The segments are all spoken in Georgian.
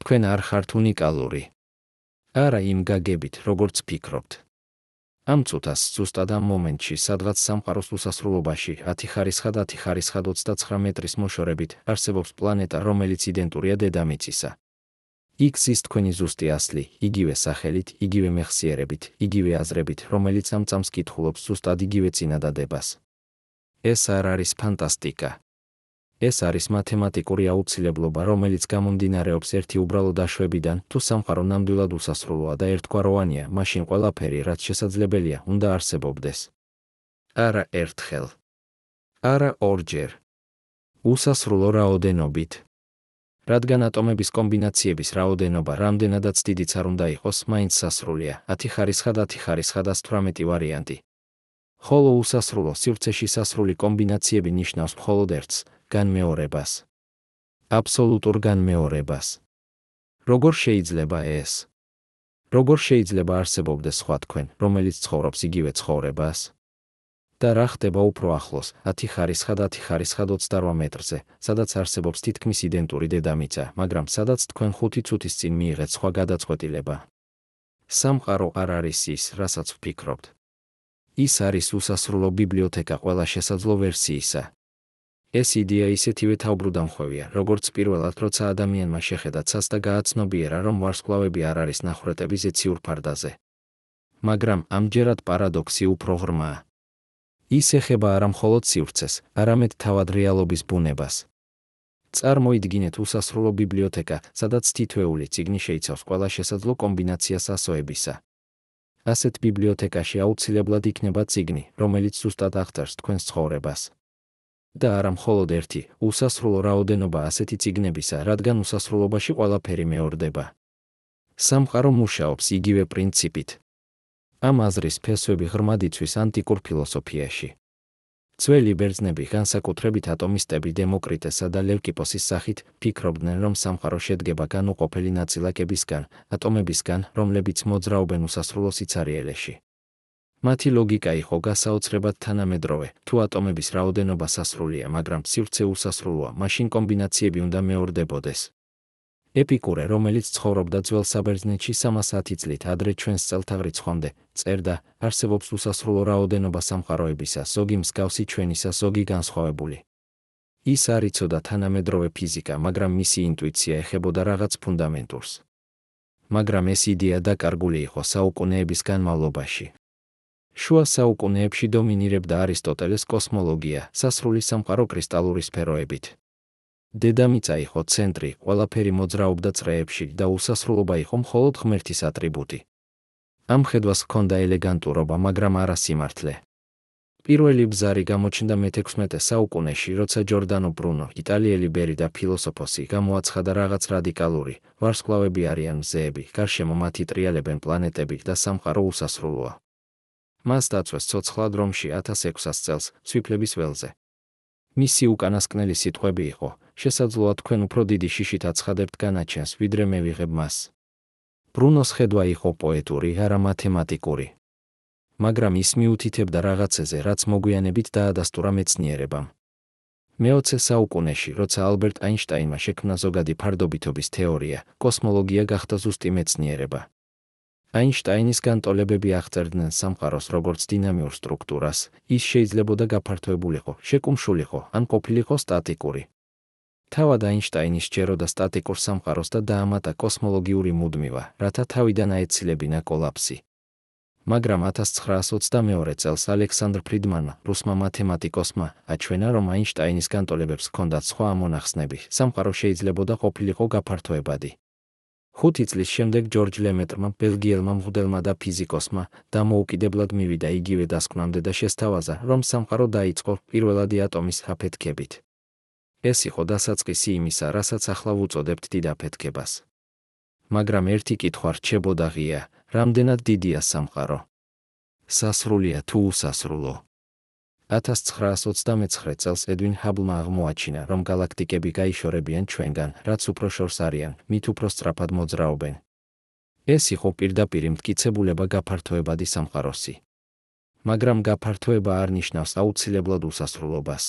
თქვენ არ ხართ უნიკალური. არა იმ გაგებით, როგორც ფიქრობთ. ამ წუთას ზუსტად ამ მომენტში, სადღაც სამყაროს უსასრულობაში, 10 ხარისხად 10 ხარისხად 29 მეტრის მოშორებით, არსებობს პლანეტა, რომელიც იდენტურია დედამიწისა. იქ ზის თქვენი ზუსტი ასლი, იგივე სახელით, იგივე მეხსიერებით, იგივე აზრებით, რომელიც ამ წამს კითხულობს ზუსტად იგივე წინადადებას. ეს არ არის ფანტასტიკა. ეს არის მათემატიკური აუცილებლობა, რომელიც გამომდინარეობს ერთი უბრალო დაშვებიდან, თუ სამყარო ნამდვილად უსასრულოა და ერთგვაროვანია, მაშინ ყველაფერი, რაც შესაძლებელია, უნდა არსებობდეს. არა ერთხელ. არა ორჯერ. უსასრულო რაოდენობით. რადგან ატომების კომბინაციების რაოდენობა რამდენადაც დიდიც არ უნდა იყოს, მაინც სასრულია, 10 ხარისხად 10 ხარისხად 118 ვარიანტი. ხოლო უსასრულო სივრცეში სასრული კომბინაციები ნიშნავს მხოლოდ ერთს, განმეორებას. აბსოლუტურ განმეორებას. როგორ შეიძლება ეს? როგორ შეიძლება არსებობდეს სხვა თქვენ, რომელიც ცხოვრობს იგივე ცხოვრებას? და რა ხდება უფრო ახლოს, 10 ხარისხად 10 ხარისხად 28 მეტრზე, სადაც არსებობს თითქმის იდენტური დედამიწა, მაგრამ სადაც თქვენ 5 წუთის წინ მიიღეთ სხვა გადაწყვეტილება. სამყარო არ არის ის, რასაც ვფიქრობთ. ის არის უსასრულო ბიბლიოთეკა ყველა შესაძლო ვერსიისა. ეს იდეა ისეთივე თავბრუდამხვევია, როგორც პირველად, როცა ადამიანმა შეხედა ცას და გააცნობიერა, რომ ვარსკვლავები არ არის ნახრეტები ზეციურ ფარდაზე. მაგრამ ამჯერად პარადოქსი უფრო ღრმაა. ის ეხება არა მხოლოდ სივრცეს, არამედ თავად რეალობის ბუნებას. წარმოიდგინეთ უსასრულო ბიბლიოთეკა, სადაც თითოეული წიგნი შეიცავს ყველა შესაძლო კომბინაციას ასოებისა. ასეთ ბიბლიოთეკაში აუცილებლად იქნება წიგნი, რომელიც ზუსტად აღწერს თქვენს ცხოვრებას. და არა მხოლოდ ერთი, უსასრულო რაოდენობა ასეთი წიგნებისა, რადგან უსასრულობაში ყველაფერი მეორდება. სამყარო მუშაობს იგივე პრინციპით. ამ აზრის ფესვები ღრმად იცვის ანტიკურ ფილოსოფიაში. ძველი ბერძნები, განსაკუთრებით ატომისტები დემოკრიტესა და ლევკიპოსის სახით, ფიქრობდნენ, რომ სამყარო შედგება განუყოფელი ნაწილაკებისგან, ატომებისგან, რომლებიც მოძრაობენ უსასრულო სიცარიელეში. მათი ლოგიკა იყო გასაოცრებად თანამედროვე, თუ ატომების რაოდენობა სასრულია, მაგრამ სივრცე უსასრულოა, მაშინ კომბინაციები უნდა მეორდებოდეს. ეპიკურე, რომელიც ცხოვრობდა ძველ საბერძნეთში 310 წლით ადრე ჩვენს წელთაღრიცხვამდე, წერდა, არსებობს უსასრულო რაოდენობა სამყაროებისა, ზოგი მსგავსი ჩვენისა, ზოგი განსხვავებული. ის არ იცოდა თანამედროვე ფიზიკა, მაგრამ მისი ინტუიცია ეხებოდა რაღაც ფუნდამენტურს. მაგრამ ეს იდეა დაკარგული იყო საუკუნეების განმავლობაში. შუა საუკუნეებში დომინირებდა არისტოტელეს კოსმოლოგია, სასრული სამყარო კრისტალური სფეროებით. დედამიწა იყო ცენტრი, ყველაფერი მოძრაობდა წრეებში და უსასრულობა იყო მხოლოდ ღმერთის ატრიბუტი. ამ ხედვას ჰქონდა ელეგანტურობა, მაგრამ არა სიმართლე. პირველი ბზარი გამოჩნდა მე-16 საუკუნეში, როცა ჯორდანო ბრუნო, იტალიელი ბერი და ფილოსოფოსი, გამოაცხადა რაღაც რადიკალური, ვარსკვლავები არიან მზეები, გარშემო მათი ტრიალებენ პლანეტები და სამყარო უსასრულოა. მას დაწვეს ცოცხლად რომში 1600 წელს, ცვიფლების ველზე. მისი უკანასკნელი სიტყვები იყო, შესაძლოა თქვენ უფრო დიდი შიშით აცხადებთ განაჩენს, ვიდრე მე ვიღებ მას. ბრუნოს ხედვა იყო პოეტური, არა მათემატიკური. მაგრამ ის მიუთითებდა რაღაცეზე, რაც მოგვიანებით დაადასტურა მეცნიერებამ. მე-20 საუკუნეში, როცა ალბერტ აინშტაინმა შექმნა ზოგადი ფარდობითობის თეორია, კოსმოლოგია გახდა ზუსტი მეცნიერება. აინშტაინის განტოლებები აღწერდნენ სამყაროს როგორც დინამიურ სტრუქტურას, ის შეიძლებოდა გაფართოებულიყო, შეკუმშულიყო, ან ყოფილიყო სტატიკური. თავად აინშტაინი სჯეროდა სტატიკურ სამყაროს და დაამატა კოსმოლოგიური მუდმივა, რათა თავიდან აეცილებინა კოლაფსი. მაგრამ 1922 წელს ალექსანდრ ფრიდმანმა, რუსმა მათემატიკოსმა, აჩვენა, რომ აინშტაინის განტოლებებს ჰქონდათ სხვა ამონახსნები, სამყარო შეიძლებოდა ყოფილიყო გაფართოებადი. 5 წლის შემდეგ ჯორჯ ლემეტრმა, ბელგიელმა მღვდელმა და ფიზიკოსმა, დამოუკიდებლად მივიდა იგივე დასკვნამდე და შესთავაზა, რომ სამყარო დაიწყო პირველადი ატომის აფეთქებით. ეს იყო დასაწყისი იმისა, რასაც ახლა ვუწოდებთ დიდ აფეთქებას. მაგრამ ერთი კითხვა რჩებოდა ღია, რამდენად დიდია სამყარო? სასრულია თუ უსასრულო? 1929 წელს ედვინ ჰაბლმა აღმოაჩინა, რომ გალაქტიკები გაიშორებიან ჩვენგან, რაც უფრო შორს არიან, მით უფრო სწრაფად მოძრაობენ. ეს იყო პირდაპირი მტკიცებულება გაფართოებადი სამყაროსი. მაგრამ გაფართოება არ ნიშნავს აუცილებლად უსასრულობას.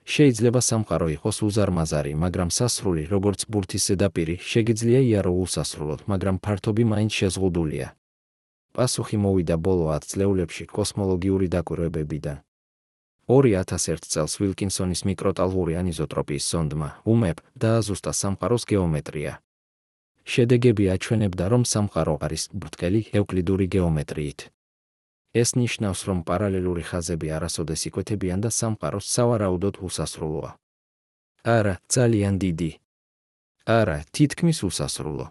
შეიძლება სამყარო იყოს უზარმაზარი, მაგრამ სასრული, როგორც ბურთის ზედაპირი, შეგიძლია იარო უსასრულოდ, მაგრამ ფართობი მაინც შეზღუდულია. პასუხი მოვიდა ბოლო 10 წლეულებში კოსმოლოგიური დაკვირვებებიდან. 2001 წელს ვილკინსონის მიკროტალღური ანიზოტროპიის ზონდმა UMEP დააზუსტა სამყაროს გეომეტრია. შედეგები აჩვენებდა, რომ სამყარო არის ბრტყელი ევკლიდური გეომეტრიით. ეს ნიშნავს, რომ პარალელური ხაზები არასოდეს იკვეთებიან და სამყარო სავარაუდოდ უსასრულოა. არა, ძალიან დიდი. არა, თითქმის უსასრულო.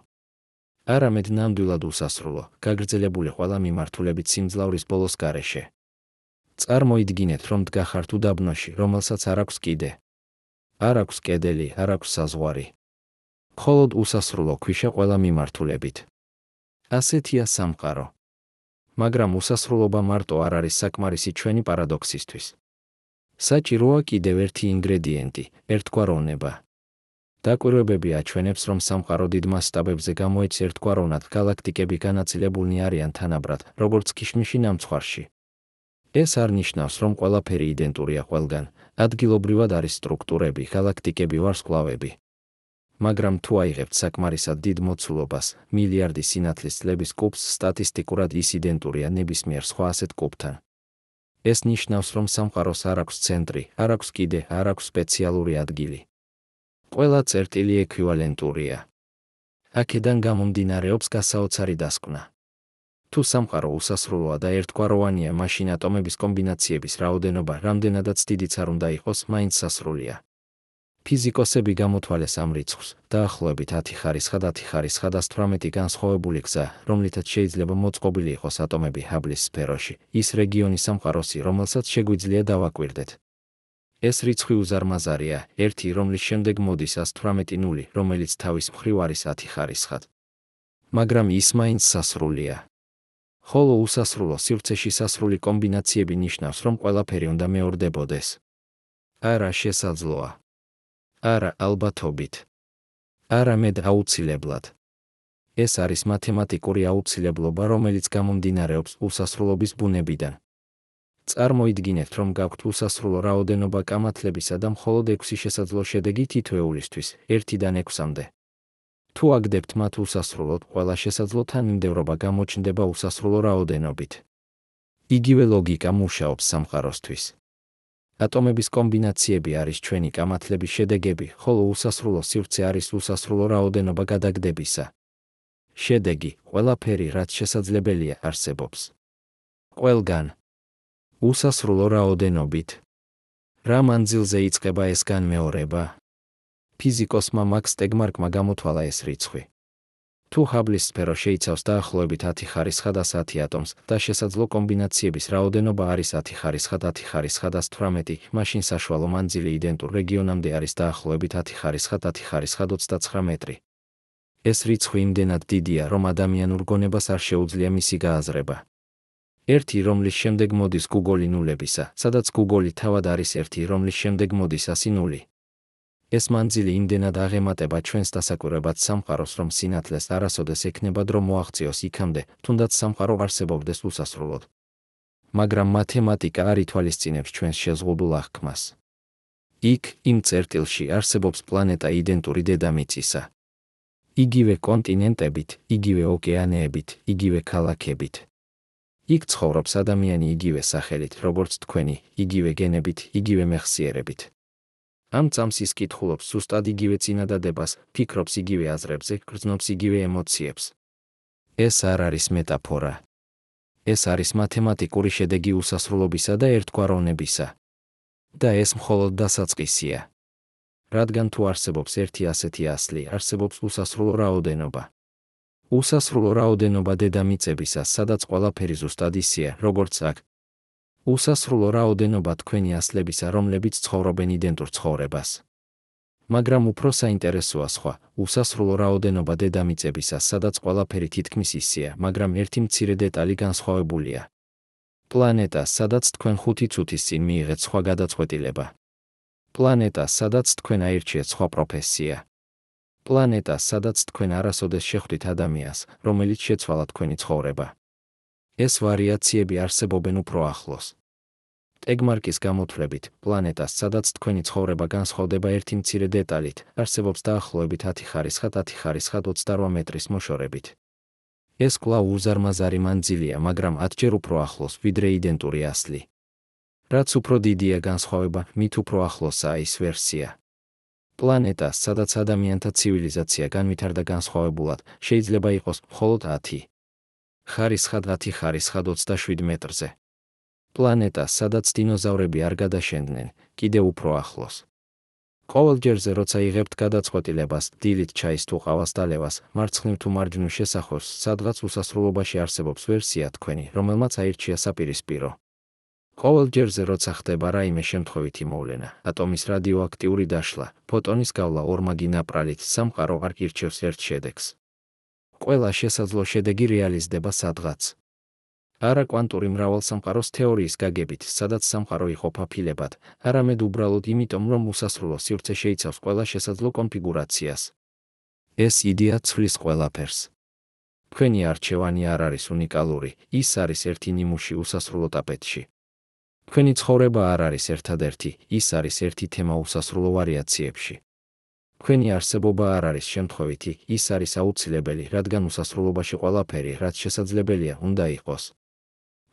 არამედ ნამდვილად უსასრულო, გაგრძელებული ყველა მიმართულებით სიმძლავრის ბოლოს გარეშე. წარმოიდგინეთ, რომ დგახართ უდაბნოში, რომელსაც არ აქვს კიდე. არ აქვს კედელი, არ აქვს საზღვარი. მხოლოდ უსასრულო ქვიშა ყველა მიმართულებით. ასეთია სამყარო. მაგრამ უსასრულობა მარტო არ არის საკმარისი ჩვენი პარადოქსისთვის. საჭიროა კიდევ ერთი ინგრედიენტი, ერთგვაროვნება. დაკვირვებები აჩვენებს, რომ სამყარო დიდ მასშტაბებზე გამოეც ერთგვაროვნად გალაქტიკები განაწილებულნი არიან თანაბრად, როგორც ქიშმიში ნამცხვარში. ეს არ ნიშნავს, რომ ყველაფერი იდენტურია ყველგან, ადგილობრივად არის სტრუქტურები, გალაქტიკები, ვარსკვლავები. მაგრამ თუ აიღებთ საკმარისად დიდ მოცულობას, მილიარდი სინათლის წლების კუბს, სტატისტიკურად ის იდენტურია ნებისმიერ სხვა ასეთ კუბთან. ეს ნიშნავს, რომ სამყაროს არ აქვს ცენტრი, არ აქვს კიდე, არ აქვს სპეციალური ადგილი. ყველა წერტილი ექვივალენტურია. აქედან გამომდინარეობს გასაოცარი დასკვნა. თუ სამყარო უსასრულოა და ერთგვაროვანია, მაშინ ატომების კომბინაციების რაოდენობა, რამდენადაც დიდიც არ უნდა იყოს, მაინც სასრულია. ფიზიკოსები გამოთვალეს ამ რიცხვს, დაახლოებით 10 ხარისხად 10 ხარისხად 118 განსხვავებული გზა, რომლითაც შეიძლება მოწყობილი იყოს ატომები ჰაბლის სფეროში, ის რეგიონი სამყაროსი, რომელსაც შეგვიძლია დავაკვირდეთ. ეს რიცხვი უზარმაზარია, 1, რომლის შემდეგ მოდის 118 0, რომელიც თავის მხრივ არის 10 ხარისხად. მაგრამ ის მაინც სასრულია. ხოლო უსასრულო სივრცეში სასრული კომბინაციები ნიშნავს, რომ ყველაფერი უნდა მეორდებოდეს. არა, შესაძლოა. არა, ალბათობით. არამედ აუცილებლად. ეს არის მათემატიკური აუცილებლობა, რომელიც გამომდინარეობს უსასრულობის ბუნებიდან. წარმოიდგინეთ, რომ გაქვთ უსასრულო რაოდენობა კამათლებისა და მხოლოდ 6 შესაძლო შედეგი თითოეულისთვის, 1-დან 6-მდე. თუ აგდებთ მათ უსასრულოდ, ყველა შესაძლო თანმიმდევრობა გამოჩნდება უსასრულო რაოდენობით. იგივე ლოგიკა მუშაობს სამყაროსთვის. ატომების კომბინაციები არის ჩვენი კამათლების შედეგები, ხოლო უსასრულო სივრცე არის უსასრულო რაოდენობა გადაგდებისა. შედეგი, ყველაფერი, რაც შესაძლებელია, არსებობს. ყველგან. უსასრულო რაოდენობით. რა მანძილზე იწყება ეს განმეორება? ფიზიკოსმა მაქს ტეგმარკმა გამოთვალა ეს რიცხვი. თუ ჰაბლის სფერო შეიცავს დაახლოებით 10 ხარისხად 110 ატომს და შესაძლო კომბინაციების რაოდენობა არის 10 ხარისხად 10 ხარისხად 118, მაშინ საშუალო მანძილი იდენტურ რეგიონამდე არის დაახლოებით 10 ხარისხად 10 ხარისხად 29 მეტრი. ეს რიცხვი იმდენად დიდია, რომ ადამიანურ გონებას არ შეუძლია მისი გააზრება. 1, რომლის შემდეგ მოდის გუგოლი ნულებისა, სადაც გუგოლი თავად არის 1, რომლის შემდეგ მოდის 100 0. ეს მანძილი იმდენად აღემატება ჩვენს დასაკვირვებად სამყაროს, რომ სინათლეს არასოდეს ექნება დრო მოაღწიოს იქამდე, თუნდაც სამყარო არსებობდეს უსასრულოდ. მაგრამ მათემატიკა არ ითვალისწინებს ჩვენს შეზღუდულ აღქმას. იქ, იმ წერტილში, არსებობს პლანეტა იდენტური დედამიწისა. იგივე კონტინენტებით, იგივე ოკეანეებით, იგივე ქალაქებით. იქ ცხოვრობს ადამიანი იგივე სახელით, როგორც თქვენი, იგივე გენებით, იგივე მეხსიერებით. ამ წამს ის კითხულობს ზუსტად იგივე წინადადებას, ფიქრობს იგივე აზრებზე, გრძნობს იგივე ემოციებს. ეს არ არის მეტაფორა. ეს არის მათემატიკური შედეგი უსასრულობისა და ერთგვაროვნებისა. და ეს მხოლოდ დასაწყისია. რადგან თუ არსებობს ერთი ასეთი ასლი, არსებობს უსასრულო რაოდენობა. უსასრულო რაოდენობა დედამიწებისა, სადაც ყველაფერი ზუსტად ისეა, როგორც აქ. უსასრულო რაოდენობა თქვენი ასლებისა, რომლებიც ცხოვრობენ იდენტურ ცხოვრებას. მაგრამ უფრო საინტერესოა სხვა, უსასრულო რაოდენობა დედამიწებისა, სადაც ყველაფერი თითქმის ისეა, მაგრამ ერთი მცირე დეტალი განსხვავებულია. პლანეტა, სადაც თქვენ 5 წუთის წინ მიიღეთ სხვა გადაწყვეტილება. პლანეტა, სადაც თქვენ აირჩიეთ სხვა პროფესია. პლანეტა, სადაც თქვენ არასოდეს შეხვდით ადამიანს, რომელიც შეცვალა თქვენი ცხოვრება. ეს ვარიაციები არსებობენ უფრო ახლოს. ტეგმარკის გამოთვლებით, პლანეტას, სადაც თქვენი ცხოვრება განსხვავდება ერთი მცირე დეტალით, არსებობს დაახლოებით 10 ხარისხად 10 ხარისხად 28 მეტრის მოშორებით. ეს კვლავ უზარმაზარი მანძილია, მაგრამ 10-ჯერ უფრო ახლოს, ვიდრე იდენტური ასლი. რაც უფრო დიდია განსხვავება, მით უფრო ახლოსაა ის ვერსია. პლანეტა, სადაც ადამიანთა ცივილიზაცია განვითარდა განსხვავებულად, შეიძლება იყოს მხოლოდ 10 ხარისხად 10 ხარისხად 27 მეტრზე. პლანეტა, სადაც დინოზავრები არ გადაშენდნენ, კიდევ უფრო ახლოს. ყოველ ჯერზე, როცა იღებთ გადაწყვეტილებას, დილით ჩაის თუ ყავას დალევას, მარცხნივ თუ მარჯვნივ შესახვევს, სადღაც უსასრულობაში არსებობს ვერსია თქვენი, რომელმაც აირჩია საპირისპირო. ყოველ ჯერზე, როცა ხდება რაიმე შემთხვევითი მოვლენა, ატომის რადიოაქტიური დაშლა, ფოტონის გავლა ორმაგი ნაპრალით, სამყარო არ ირჩევს ერთ შედეგს. ყველა შესაძლო შედეგი რეალიზდება სადღაც. არა კვანტური მრავალსამყაროს თეორიის გაგებით, სადაც სამყარო იყოფა ფილებად, არამედ უბრალოდ იმიტომ, რომ უსასრულო სივრცე შეიცავს ყველა შესაძლო კონფიგურაციას. ეს იდეა ცვლის ყველაფერს. თქვენი არჩევანი არ არის უნიკალური, ის არის ერთი ნიმუში უსასრულო ტაპეტში. თქვენი ცხოვრება არ არის ერთადერთი, ის არის ერთი თემა უსასრულო ვარიაციებში. თქვენი არსებობა არ არის შემთხვევითი, ის არის აუცილებელი, რადგან უსასრულობაში ყველაფერი, რაც შესაძლებელია, უნდა იყოს.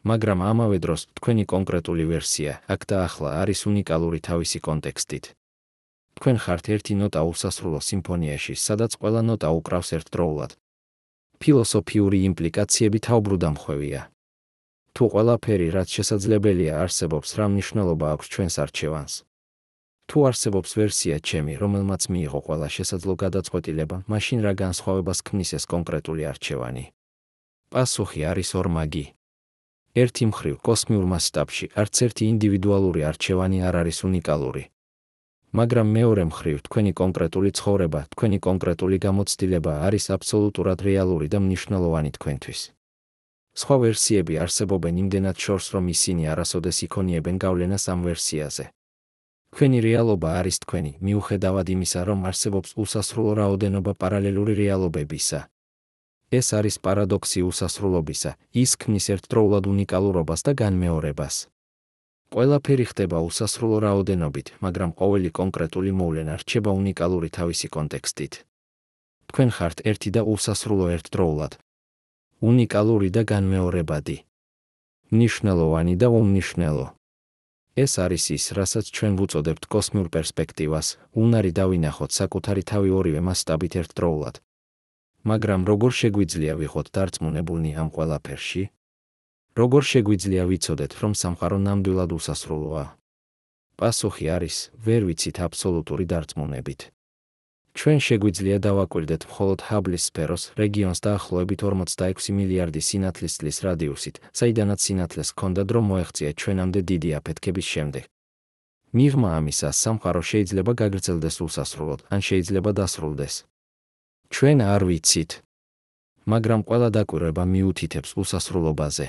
მაგრამ ამავე დროს, თქვენი კონკრეტული ვერსია, აქ და ახლა არის უნიკალური თავისი კონტექსტით. თქვენ ხართ ერთი ნოტა უსასრულო სიმფონიაში, სადაც ყველა ნოტა უკრავს ერთდროულად. ფილოსოფიური იმპლიკაციები თავბრუდამხვევია. თუ ყველაფერი, რაც შესაძლებელია, არსებობს, რა მნიშვნელობა აქვს ჩვენს არჩევანს? თუ არსებობს ვერსია ჩემი, რომელმაც მიიღო ყველა შესაძლო გადაწყვეტილება, მაშინ რა განსხვავებას ქმნის ეს კონკრეტული არჩევანი? პასუხი არის ორმაგი. ერთი მხრივ, კოსმიურ მასშტაბში, არც ერთი ინდივიდუალური არჩევანი არ არის უნიკალური. მაგრამ მეორე მხრივ, თქვენი კონკრეტული ცხოვრება, თქვენი კონკრეტული გამოცდილება არის აბსოლუტურად რეალური და მნიშვნელოვანი თქვენთვის. სხვა ვერსიები არსებობენ იმდენად შორს, რომ ისინი არასოდეს იქონიებენ გავლენას ამ ვერსიაზე. თქვენი რეალობა არის თქვენი, მიუხედავად იმისა, რომ არსებობს უსასრულო რაოდენობა პარალელური რეალობებისა. ეს არის პარადოქსი უსასრულობისა, ის ქმნის ერთდროულად უნიკალურობას და განმეორებას. ყველაფერი ხდება უსასრულო რაოდენობით, მაგრამ ყოველი კონკრეტული მოვლენა რჩება უნიკალური თავისი კონტექსტით. თქვენ ხართ ერთი და უსასრულო ერთდროულად. უნიკალური და განმეორებადი. მნიშვნელოვანი და უმნიშვნელო. ეს არის ის, რასაც ჩვენ ვუწოდებთ კოსმიურ პერსპექტივას, უნარი დავინახოთ საკუთარი თავი ორივე მასშტაბით ერთდროულად. მაგრამ როგორ შეგვიძლია ვიყოთ დარწმუნებულნი ამ ყველაფერში? როგორ შეგვიძლია ვიცოდეთ, რომ სამყარო ნამდვილად უსასრულოა? პასუხი არის, ვერ ვიცით აბსოლუტური დარწმუნებით. ჩვენ შეგვიძლია დავაკვირდეთ მხოლოდ ჰაბლის სფეროს რეგიონს დაახლოებით 46 მილიარდი სინათლის წლის რადიუსით, საიდანაც სინათლეს ჰქონდა დრო მოეღწია ჩვენამდე დიდი აფეთქების შემდეგ. მიღმა ამისა, სამყარო შეიძლება გაგრძელდეს უსასრულოდ, ან შეიძლება დასრულდეს. ჩვენ არ ვიცით. მაგრამ ყველა დაკვირვება მიუთითებს უსასრულობაზე.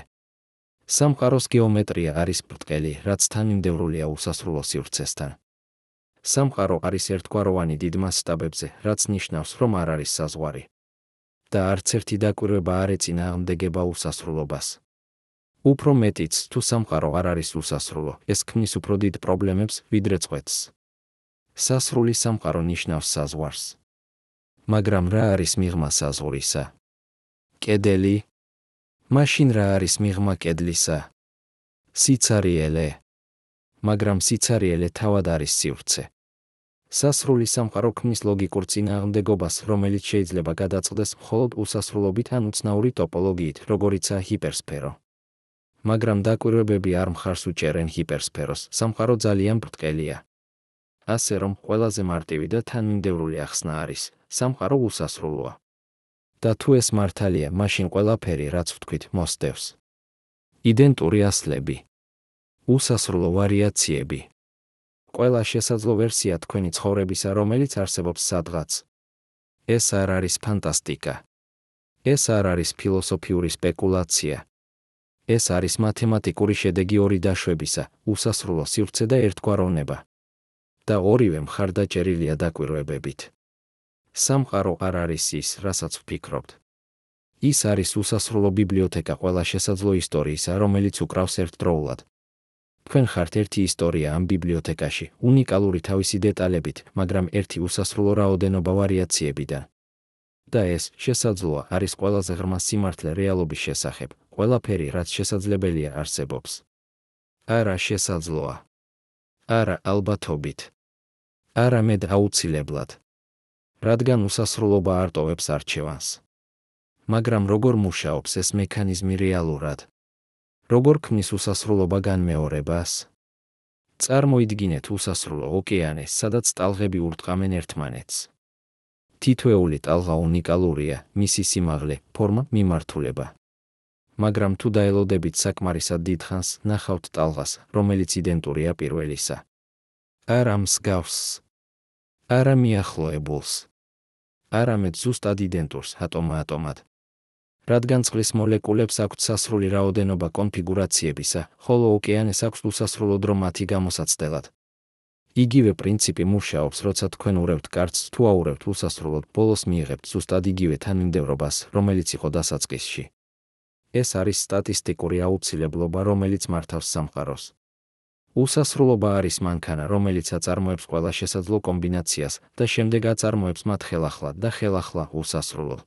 სამყაროს გეომეტრია არის ბრტყელი, რაც თანმიმდევრულია უსასრულო სივრცესთან. სამყარო არის ერთგვაროვანი დიდ მასშტაბებზე, რაც ნიშნავს, რომ არ არის საზღვარი. და არც ერთი დაკვირვება არ ეწინააღმდეგება უსასრულობას. უფრო მეტიც, თუ სამყარო არ არის უსასრულო, ეს ქმნის უფრო დიდ პრობლემებს, ვიდრე წვეთს. სასრული სამყარო ნიშნავს საზღვარს. მაგრამ რა არის მიღმა საზღვრისა? კედელი? მაშინ რა არის მიღმა კედლისა? სიცარიელე. მაგრამ სიცარიელე თავად არის სივრცე. სასრული სამყარო ქმნის ლოგიკურ წინააღმდეგობას, რომელიც შეიძლება გადაწყდეს მხოლოდ უსასრულობით ან უცნაური ტოპოლოგიით, როგორიცაა ჰიპერსფერო. მაგრამ დაკვირვებები არ მხარს უჭერენ ჰიპერსფეროს, სამყარო ძალიან ბრტყელია. ასე რომ, ყველაზე მარტივი და თანმიმდევრული ახსნა არის, სამყარო უსასრულოა. და თუ ეს მართალია, მაშინ ყველაფერი, რაც ვთქვით, მოსდევს. იდენტური ასლები. უსასრულო ვარიაციები. ყველა შესაძლო ვერსია თქვენი ცხოვრებისა, რომელიც არსებობს სადღაც. ეს არ არის ფანტასტიკა. ეს არ არის ფილოსოფიური სპეკულაცია. ეს არის მათემატიკური შედეგი ორი დაშვებისა, უსასრულო სივრცე და ერთგვაროვნება. და ორივე მხარდაჭერილია დაკვირვებებით. სამყარო არ არის ის, რასაც ვფიქრობთ. ის არის უსასრულო ბიბლიოთეკა ყველა შესაძლო ისტორიისა, რომელიც უკრავს ერთდროულად. თქვენ ხართ ერთი ისტორია ამ ბიბლიოთეკაში, უნიკალური თავისი დეტალებით, მაგრამ ერთი უსასრულო რაოდენობა ვარიაციებიდან. და ეს, შესაძლოა, არის ყველაზე ღრმა სიმართლე რეალობის შესახებ, ყველაფერი, რაც შესაძლებელია არსებობს. არა შესაძლოა. არა ალბათობით. არამედ აუცილებლად. რადგან უსასრულობა არ ტოვებს არჩევანს. მაგრამ როგორ მუშაობს ეს მექანიზმი რეალურად? როგორ ქმნის უსასრულობა განმეორებას? წარმოიდგინეთ უსასრულო ოკეანეს, სადაც ტალღები ურტყამენ ერთმანეთს. თითოეული ტალღა უნიკალურია, მისი სიმაღლე, ფორმა, მიმართულება. მაგრამ თუ დაელოდებით საკმარისად დიდხანს, ნახავთ ტალღას, რომელიც იდენტურია პირველისა. არა მსგავსს. არა მიახლოებულს. არამედ ზუსტად იდენტურს ატომა-ატომად. რადგან წყლის მოლეკულებს აქვთ სასრული რაოდენობა კონფიგურაციებისა, ხოლო ოკეანეს აქვს უსასრულო დრო მათი გამოსაცდელად. იგივე პრინციპი მუშაობს, როცა თქვენ ურევთ კარტს, თუ აურევთ უსასრულოდ, ბოლოს მიიღებთ ზუსტად იგივე თანმიმდევრობას, რომელიც იყო დასაწყისში. ეს არის სტატისტიკური აუცილებლობა, რომელიც მართავს სამყაროს. უსასრულობა არის მანქანა, რომელიც აწარმოებს ყველა შესაძლო კომბინაციას და შემდეგ აწარმოებს მათ ხელახლა და ხელახლა უსასრულოდ.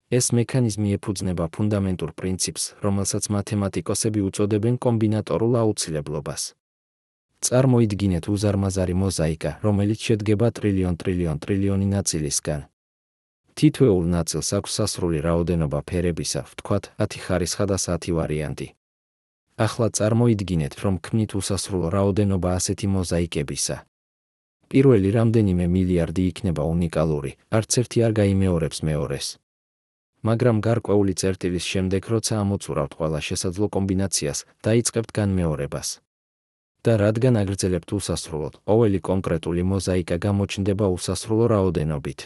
ეს მექანიზმი ეფუძნება ფუნდამენტურ პრინციპს, რომელსაც მათემატიკოსები უწოდებენ კომბინატორულ აუცილებლობას. წარმოიდგინეთ უზარმაზარი მოზაიკა, რომელიც შედგება ტრილიონი ნაწილისგან. თითოეულ ნაწილს აქვს სასრული რაოდენობა ფერებისა, ვთქვათ, 10 ხარისხა და 10 ვარიანტი. ახლა წარმოიდგინეთ, რომ ქმნით უსასრულო რაოდენობა ასეთი მოზაიკებისა. პირველი რამდენიმე მილიარდი იქნება უნიკალური, არც ერთი არ გაიმეორებს მეორეს. მაგრამ გარკვეული წერტილის შემდეგ, როცა ამოწურავთ ყველა შესაძლო კომბინაციას, დაიწყებთ განმეორებას. და რადგან აგრძელებთ უსასრულოდ, ყოველი კონკრეტული მოზაიკა გამოჩნდება უსასრულო რაოდენობით.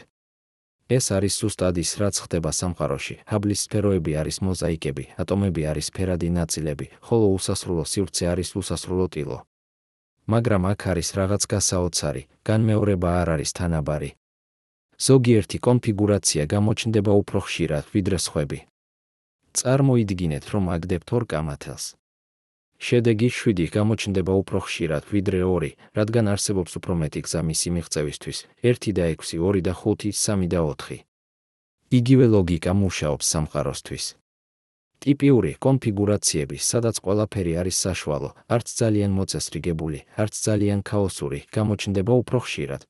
ეს არის ზუსტად ის, რაც ხდება სამყაროში. ჰაბლის სფეროები არის მოზაიკები, ატომები არის ფერადი ნაწილები, ხოლო უსასრულო სივრცე არის უსასრულო ტილო. მაგრამ აქ არის რაღაც გასაოცარი, განმეორება არ არის თანაბარი. ზოგიერთი კონფიგურაცია გამოჩნდება უფრო ხშირად, ვიდრე სხვები. წარმოიდგინეთ, რომ აგდებთ ორ კამათელს. შედეგი 7 გამოჩნდება უფრო ხშირად, ვიდრე 2, რადგან არსებობს უფრო მეტი გზა მისი მიღწევისთვის, 1 და 6, 2 და 5, 3 და 4. იგივე ლოგიკა მუშაობს სამყაროსთვის. ტიპიური კონფიგურაციები, სადაც ყველაფერი არის საშუალო, არც ძალიან მოწესრიგებული, არც ძალიან ქაოსური, გამოჩნდება უფრო ხშირად.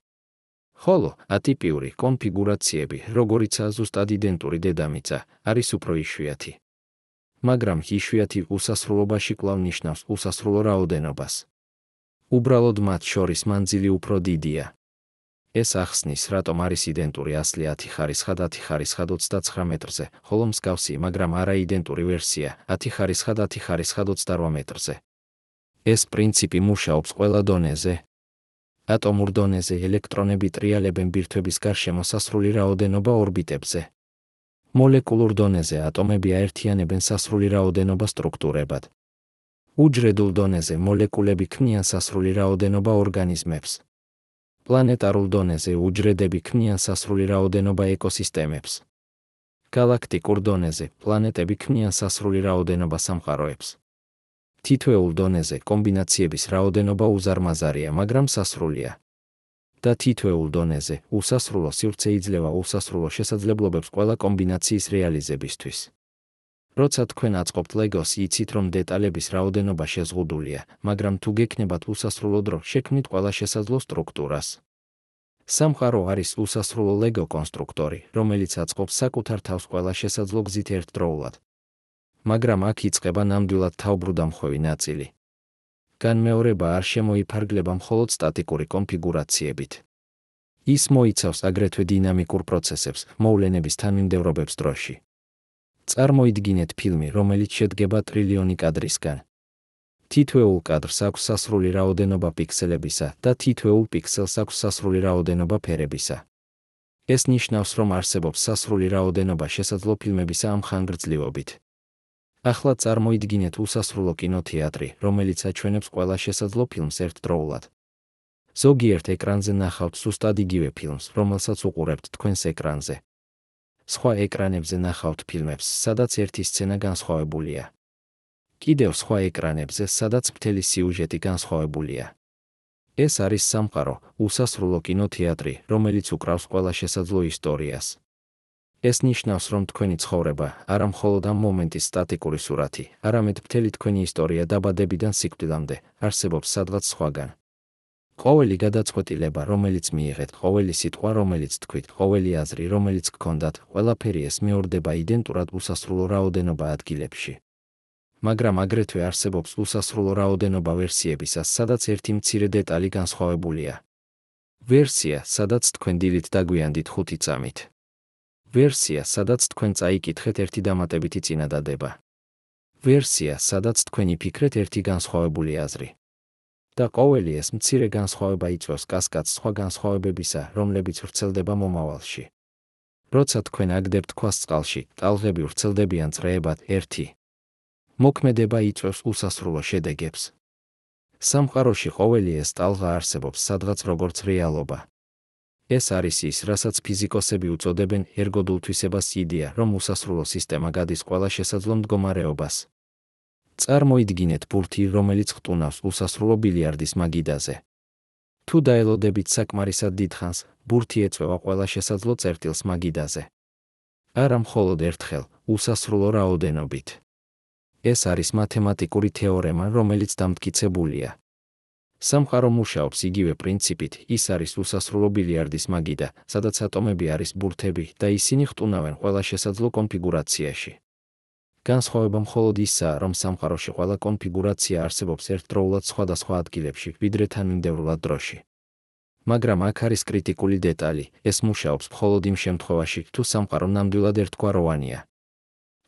ხოლო ატიპიური კონფიგურაციები, როგორიცაა ზუსტად იდენტური დედამიწა, არის უფრო იშვიათი. მაგრამ იშვიათი უსასრულობაში კვლავ ნიშნავს უსასრულო რაოდენობას. უბრალოდ მათ შორის მანძილი უფრო დიდია. ეს ახსნის, რატომ არის იდენტური ასლი 10 ხარისხად 10 ხარისხად 29 მეტრზე, ხოლო მსგავსი, მაგრამ არა იდენტური ვერსია 10 ხარისხად 10 ხარისხად 28 მეტრზე. ეს პრინციპი მუშაობს ყველა დონეზე. ატომურ დონეზე ელექტრონები ტრიალებენ ბირთვების გარშემო სასრული რაოდენობა ორბიტებზე. მოლეკულურ დონეზე ატომები აერთიანებენ სასრული რაოდენობა სტრუქტურებად. უჯრედულ დონეზე მოლეკულები ქმნიან სასრული რაოდენობა ორგანიზმებს. პლანეტარულ დონეზე უჯრედები ქმნიან სასრული რაოდენობა ეკოსისტემებს. გალაქტიკურ დონეზე პლანეტები ქმნიან სასრული რაოდენობა სამყაროებს. თითოეულ დონეზე კომბინაციების რაოდენობა უზარმაზარია, მაგრამ სასრულია. და თითოეულ დონეზე უსასრულო სივრცე იძლევა უსასრულო შესაძლებლობებს ყველა კომბინაციის რეალიზებისთვის. როცა თქვენ აწყობთ ლეგოს, იცით, რომ დეტალების რაოდენობა შეზღუდულია, მაგრამ თუ გექნებათ უსასრულო დრო, შექმნით ყველა შესაძლო სტრუქტურას. სამყარო არის უსასრულო ლეგო კონსტრუქტორი, რომელიც აწყობს საკუთარ თავს ყველა შესაძლო გზით ერთდროულად. მაგრამ აქ იწყება ნამდვილად თავბრუდამხვევი ნაწილი. განმეორება არ შემოიფარგლება მხოლოდ სტატიკური კონფიგურაციებით. ის მოიცავს აგრეთვე დინამიკურ პროცესებს, მოვლენების თანმიმდევრობებს დროში. წარმოიდგინეთ ფილმი, რომელიც შედგება ტრილიონი კადრისგან. თითოეულ კადრს აქვს სასრული რაოდენობა პიქსელებისა და თითოეულ პიქსელს აქვს სასრული რაოდენობა ფერებისა. ეს ნიშნავს, რომ არსებობს სასრული რაოდენობა შესაძლო ფილმებისა ამ ხანგრძლივობით. ახლა წარმოიდგინეთ უსასრულო კინოთეატრი, რომელიც აჩვენებს ყველა შესაძლო ფილმს ერთდროულად. ზოგიერთ ეკრანზე ნახავთ ზუსტად იგივე ფილმს, რომელსაც უყურებთ თქვენს ეკრანზე. სხვა ეკრანებზე ნახავთ ფილმებს, სადაც ერთი სცენა განსხვავებულია. კიდევ სხვა ეკრანებზე, სადაც მთელი სიუჟეტი განსხვავებულია. ეს არის სამყარო, უსასრულო კინოთეატრი, რომელიც უკრავს ყველა შესაძლო ისტორიას. ეს ნიშნავს, რომ თქვენი ცხოვრება არა მხოლოდ ამ მომენტის სტატიკური სურათი, არამედ მთელი თქვენი ისტორია დაბადებიდან სიკვდილამდე არსებობს სადღაც სხვაგან. ყოველი გადაწყვეტილება, რომელიც მიიღეთ, ყოველი სიტყვა, რომელიც თქვით, ყოველი აზრი, რომელიც გქონდათ, ყველაფერი ეს მეორდება იდენტურად უსასრულო რაოდენობა ადგილებში. მაგრამ აგრეთვე არსებობს უსასრულო რაოდენობა ვერსიებისა, სადაც ერთი მცირე დეტალი განსხვავებულია. ვერსია, სადაც თქვენ დილით დაგვიანდით 5 წამით. ვერსია, სადაც თქვენ წაიკითხეთ ერთი დამატებითი წინადადება. ვერსია, სადაც თქვენ იფიქრეთ ერთი განსხვავებული აზრი. და ყოველი ეს მცირე განსხვავება იწვევს კასკადს სხვა განსხვავებებისა, რომლებიც ვრცელდება მომავალში. როცა თქვენ აგდებთ ქვას წყალში, ტალღები ვრცელდებიან წრეებად 1. მოქმედება იწვევს უსასრულო შედეგებს. სამყაროში ყოველი ეს ტალღა არსებობს სადღაც როგორც რეალობა. ეს არის ის, რასაც ფიზიკოსები უწოდებენ ერგოდულ თვისებას იდეა, რომ უსასრულო სისტემა გადის ყველა შესაძლო მდგომარეობას. წარმოიდგინეთ ბურთი, რომელიც ხტუნავს უსასრულო ბილიარდის მაგიდაზე. თუ დაელოდებით საკმარისად დიდხანს, ბურთი ეწვევა ყველა შესაძლო წერტილს მაგიდაზე. არა მხოლოდ ერთხელ, უსასრულო რაოდენობით. ეს არის მათემატიკური თეორემა, რომელიც დამტკიცებულია. სამყარო მუშაობს იგივე პრინციპით, ის არის უსასრულო ბილიარდის მაგიდა, სადაც ატომები არის ბურთები და ისინი ხტუნავენ ყველა შესაძლო კონფიგურაციაში. განსხვავება მხოლოდ ისაა, რომ სამყაროში ყველა კონფიგურაცია არსებობს ერთდროულად სხვადასხვა ადგილებში, ვიდრე თანმიმდევრულად დროში. მაგრამ აქ არის კრიტიკული დეტალი, ეს მუშაობს მხოლოდ იმ შემთხვევაში, თუ სამყარო ნამდვილად ერთგვაროვანია.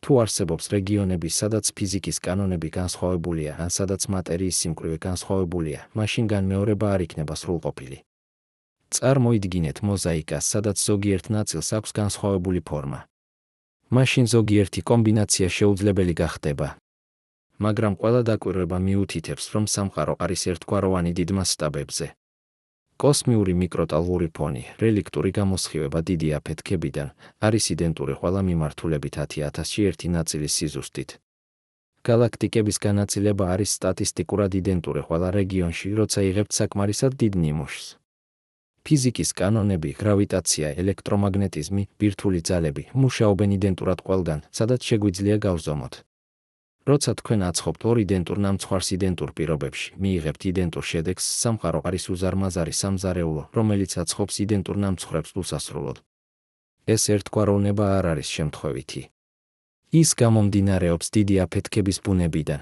თუ არსებობს რეგიონები, სადაც ფიზიკის კანონები განსხვავებულია, ან სადაც მატერიის სიმკვრივე განსხვავებულია, მაშინ განმეორება არ იქნება სრულყოფილი. წარმოიდგინეთ მოზაიკას, სადაც ზოგიერთ ნაწილს აქვს განსხვავებული ფორმა. მაშინ ზოგიერთი კომბინაცია შეუძლებელი გახდება. მაგრამ ყველა დაკვირვება მიუთითებს, რომ სამყარო არის ერთგვაროვანი დიდ მასშტაბებზე. კოსმიური მიკროტალღური ფონი, რელიქტური გამოსხივება დიდი აფეთქებიდან, არის იდენტური ყველა მიმართულებით 10,000-ში ერთი ნაწილის სიზუსტით. გალაქტიკების განაწილება არის სტატისტიკურად იდენტური ყველა რეგიონში, როცა იღებთ საკმარისად დიდ ნიმუშს. ფიზიკის კანონები, გრავიტაცია, ელექტრომაგნეტიზმი, ბირთვული ძალები მუშაობენ იდენტურად ყველგან, სადაც შეგვიძლია გავზომოთ. როცა თქვენ აცხობთ ორ იდენტურ ნამცხვარს იდენტურ პირობებში, მიიღებთ იდენტურ შედეგს, სამყარო არის უზარმაზარი სამზარეულო, რომელიც აცხობს იდენტურ ნამცხრებს უსასრულოდ. ეს ერთგვაროვნება არ არის შემთხვევითი. ის გამომდინარეობს დიდი აფეთქების ბუნებიდან.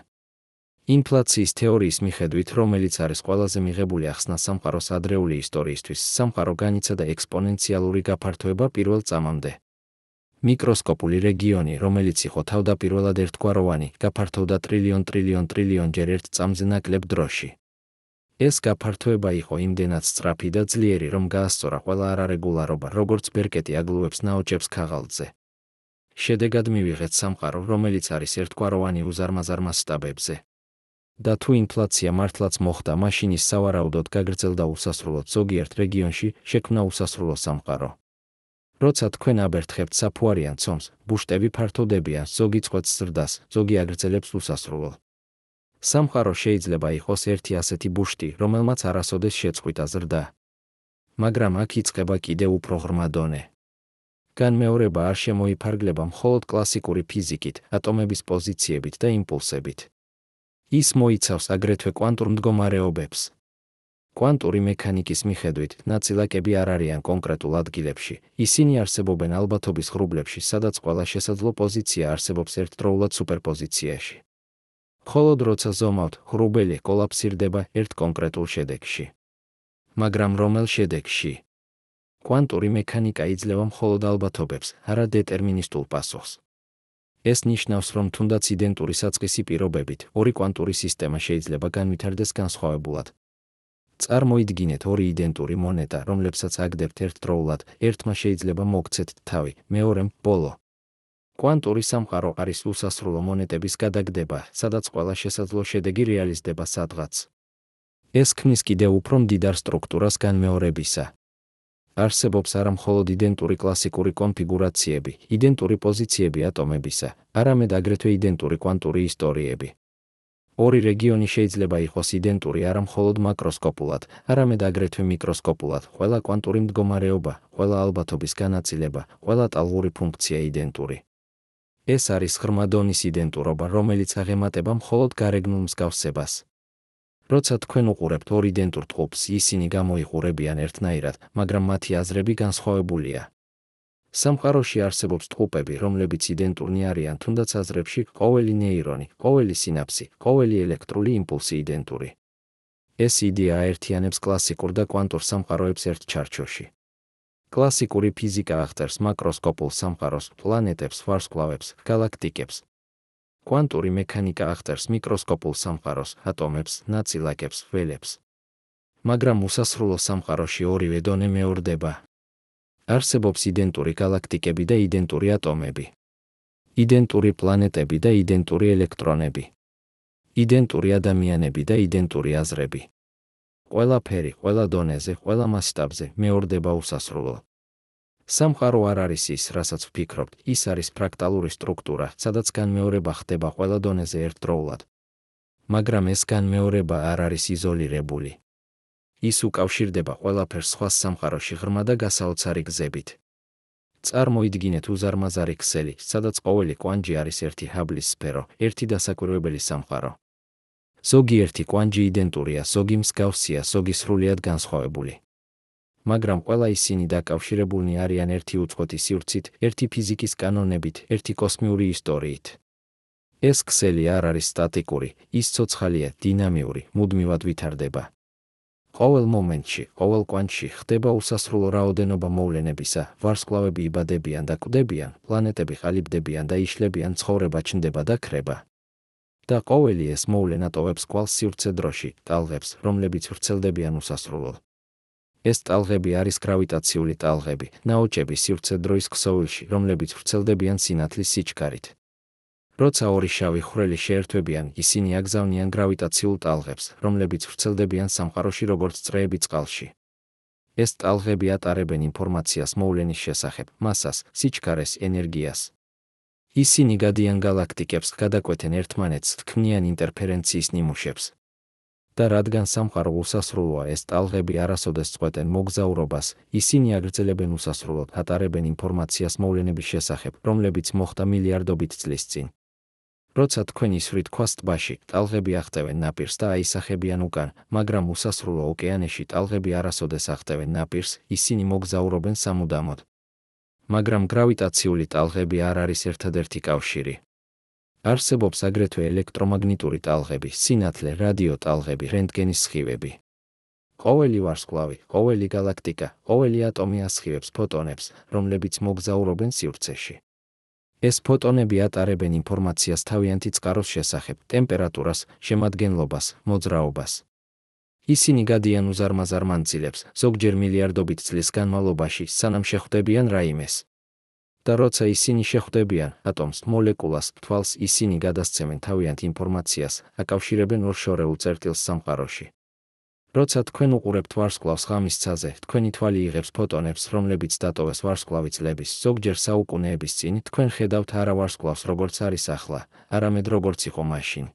ინფლაციის თეორიის მიხედვით, რომელიც არის ყველაზე მიღებული ახსნა სამყაროს ადრეული ისტორიისთვის, სამყარო განიცადა ექსპონენციალური გაფართოება პირველ წამამდე. მიკროსკოპული რეგიონი, რომელიც იყო თავდაპირველად ერთგვაროვანი, გაფართოვდა ტრილიონ-ტრილიონ-ტრილიონ ჯერ ერთ წამზე ნაკლებ დროში. ეს გაფართოება იყო იმდენად სწრაფი და ძლიერი, რომ გაასწორა ყველა არარეგულარობა, როგორც ბერკეტი აგლუებს ნაოჭებს ქაღალდზე. შედეგად მივიღეთ სამყარო, რომელიც არის ერთგვაროვანი უზარმაზარ მასშტაბებზე. და თუ ინფლაცია მართლაც მოხდა, მაშინ ის სავარაუდოდ გაგრძელდა უსასრულოდ ზოგიერთ რეგიონში, შექმნა უსასრულო სამყარო. როცა თქვენ აბერთხებთ საფუარიან ცომს, ბუშტები ფართოვდებიან, ზოგი წყვეტს ზრდას, ზოგი აგრძელებს უსასრულოდ. სამყარო შეიძლება იყოს ერთი ასეთი ბუშტი, რომელმაც არასოდეს შეწყვიტა ზრდა. მაგრამ აქ იწყება კიდევ უფრო ღრმა დონე. განმეორება არ შემოიფარგლება მხოლოდ კლასიკური ფიზიკით, ატომების პოზიციებით და იმპულსებით. ის მოიცავს აგრეთვე კვანტურ მდგომარეობებს. კვანტური მექანიკის მიხედვით, ნაწილაკები არ არიან კონკრეტულ ადგილებში, ისინი არსებობენ ალბათობის ღრუბლებში, სადაც ყველა შესაძლო პოზიცია არსებობს ერთდროულად სუპერპოზიციაში. მხოლოდ როცა ზომავთ, ღრუბელი კოლაფსირდება ერთ კონკრეტულ შედეგში. მაგრამ რომელ შედეგში? კვანტური მექანიკა იძლევა მხოლოდ ალბათობებს, არა დეტერმინისტულ პასუხს. ეს ნიშნავს, რომ თუნდაც იდენტური საწყისი პირობებით, ორი კვანტური სისტემა შეიძლება განვითარდეს განსხვავებულად. წარმოიდგინეთ ორი იდენტური მონეტა, რომლებსაც აგდებთ ერთდროულად, ერთმა შეიძლება მოგცეთ თავი, მეორემ ბოლო. კვანტური სამყარო არის უსასრულო მონეტების გადაგდება, სადაც ყველა შესაძლო შედეგი რეალიზდება სადღაც. ეს ქმნის კიდევ უფრო მდიდარ სტრუქტურას განმეორებისა. არსებობს არა მხოლოდ იდენტური კლასიკური კონფიგურაციები, იდენტური პოზიციები ატომებისა, არამედ აგრეთვე იდენტური კვანტური ისტორიები. ორი რეგიონი შეიძლება იყოს იდენტური არა მხოლოდ მაკროსკოპულად, არამედ აგრეთვე მიკროსკოპულად, ყველა კვანტური მდგომარეობა, ყველა ალბათობის განაწილება, ყველა ტალღური ფუნქცია იდენტური. ეს არის ღრმა დონის იდენტურობა, რომელიც აღემატება მხოლოდ გარეგნულ მსგავსებას. როცა თქვენ უყურებთ ორ იდენტურ ტყუპს, ისინი გამოიყურებიან ერთნაირად, მაგრამ მათი აზრები განსხვავებულია. სამყაროში არსებობს ტყუპები, რომლებიც იდენტურნი არიან, თუნდაც აზრებში ყოველი ნეირონი, ყოველი სინაფსი, ყოველი ელექტრული იმპულსი იდენტური. ეს იდეა აერთიანებს კლასიკურ და კვანტურ სამყაროებს ერთ ჩარჩოში. კლასიკური ფიზიკა აღწერს მაკროსკოპულ სამყაროს, პლანეტებს, ვარსკვლავებს, გალაქტიკებს. კვანტური მექანიკა აღწერს მიკროსკოპულ სამყაროს, ატომებს, ნაწილაკებს, ველებს. მაგრამ უსასრულო სამყაროში ორივე დონე მეორდება. არსებობს იდენტური გალაქტიკები და იდენტური ატომები. იდენტური პლანეტები და იდენტური ელექტრონები. იდენტური ადამიანები და იდენტური აზრები. ყველაფერი, ყველა დონეზე, ყველა მასშტაბზე მეორდება უსასრულო. სამყარო არ არის ის, რასაც ვფიქრობთ, ის არის ფრაქტალური სტრუქტურა, სადაც განმეორება ხდება ყველა დონეზე ერთდროულად. მაგრამ ეს განმეორება არ არის იზოლირებული. ის უკავშირდება ყველაფერს სხვა სამყაროში ღრმა და გასაოცარი გზებით. წარმოიდგინეთ უზარმაზარი ქსელი, სადაც ყოველი კვანჯი არის ერთი ჰაბლის სფერო, ერთი დასაკვირვებელი სამყარო. ზოგიერთი კვანჯი იდენტურია, ზოგი მსგავსია, ზოგი სრულიად განსხვავებული. მაგრამ ყველა ისინი დაკავშირებულნი არიან ერთი უწყვეტი სივრცით, ერთი ფიზიკის კანონებით, ერთი კოსმიური ისტორიით. ეს ქსელი არ არის სტატიკური, ის ცოცხალია, დინამიური, მუდმივად ვითარდება. ყოველ მომენტში, ყოველ კვანჯში ხდება უსასრულო რაოდენობა მოვლენებისა, ვარსკვლავები იბადებიან და კვდებიან, პლანეტები ყალიბდებიან და იშლებიან, ცხოვრება ჩნდება და ქრება. და ყოველი ეს მოვლენა ტოვებს კვალს სივრცე-დროში, ტალღებს, რომლებიც ვრცელდებიან უსასრულოდ. ეს ტალღები არის გრავიტაციული ტალღები, ნაოჭები სივრცე-დროის ქსოვილში, რომლებიც ვრცელდებიან სინათლის სიჩქარით. როცა ორი შავი ხვრელი შეერთვებიან, ისინი აგზავნიან გრავიტაციულ ტალღებს, რომლებიც ვრცელდებიან სამყაროში როგორც წრეები წყალში. ეს ტალღები ატარებენ ინფორმაციას მოვლენის შესახებ, მასას, სიჩქარეს, ენერგიას. ისინი გადიან გალაქტიკებს, გადაკვეთენ ერთმანეთს, თქმნიან ინტერფერენციის ნიმუშებს. და რადგან სამყარო უსასრულოა, ეს ტალღები არასოდეს წყვეტენ მოგზაურობას, ისინი აგრძელებენ უსასრულოდ, ატარებენ ინფორმაციას მოვლენების შესახებ, რომლებიც მოხდა მილიარდობით წლის წინ. როცა თქვენ ისვრით ქვას ტბაში, ტალღები აღწევენ ნაპირს და აისახებიან უკან, მაგრამ უსასრულო ოკეანეში ტალღები არასოდეს აღწევენ ნაპირს, ისინი მოგზაურობენ სამუდამოდ. მაგრამ გრავიტაციული ტალღები არ არის ერთადერთი კავშირი. არსებობს აგრეთვე ელექტრომაგნიტური ტალღები, სინათლე, რადიო ტალღები, რენტგენის სხივები. ყოველი ვარსკვლავი, ყოველი გალაქტიკა, ყოველი ატომი ასხივებს ფოტონებს, რომლებიც მოგზაურობენ სივრცეში. ეს ფოტონები ატარებენ ინფორმაციას თავიანთი წყაროს შესახებ, ტემპერატურას, შემადგენლობას, მოძრაობას. ისინი გადიან უზარმაზარ მანძილებს, ზოგჯერ მილიარდობით წლის განმავლობაში, სანამ შეხვდებიან რაიმეს. და როცა ისინი შეხვდებიან ატომს, მოლეკულას, თვალს, ისინი გადასცემენ თავიანთ ინფორმაციას, აკავშირებენ ორ შორეულ წერტილს სამყაროში. როცა თქვენ უყურებთ ვარსკვლავს ღამის ცაზე, თქვენი თვალი იღებს ფოტონებს, რომლებიც დატოვეს ვარსკვლავი წლების, ზოგჯერ საუკუნეების წინ, თქვენ ხედავთ არა ვარსკვლავს როგორც არის ახლა, არამედ როგორც იყო მაშინ.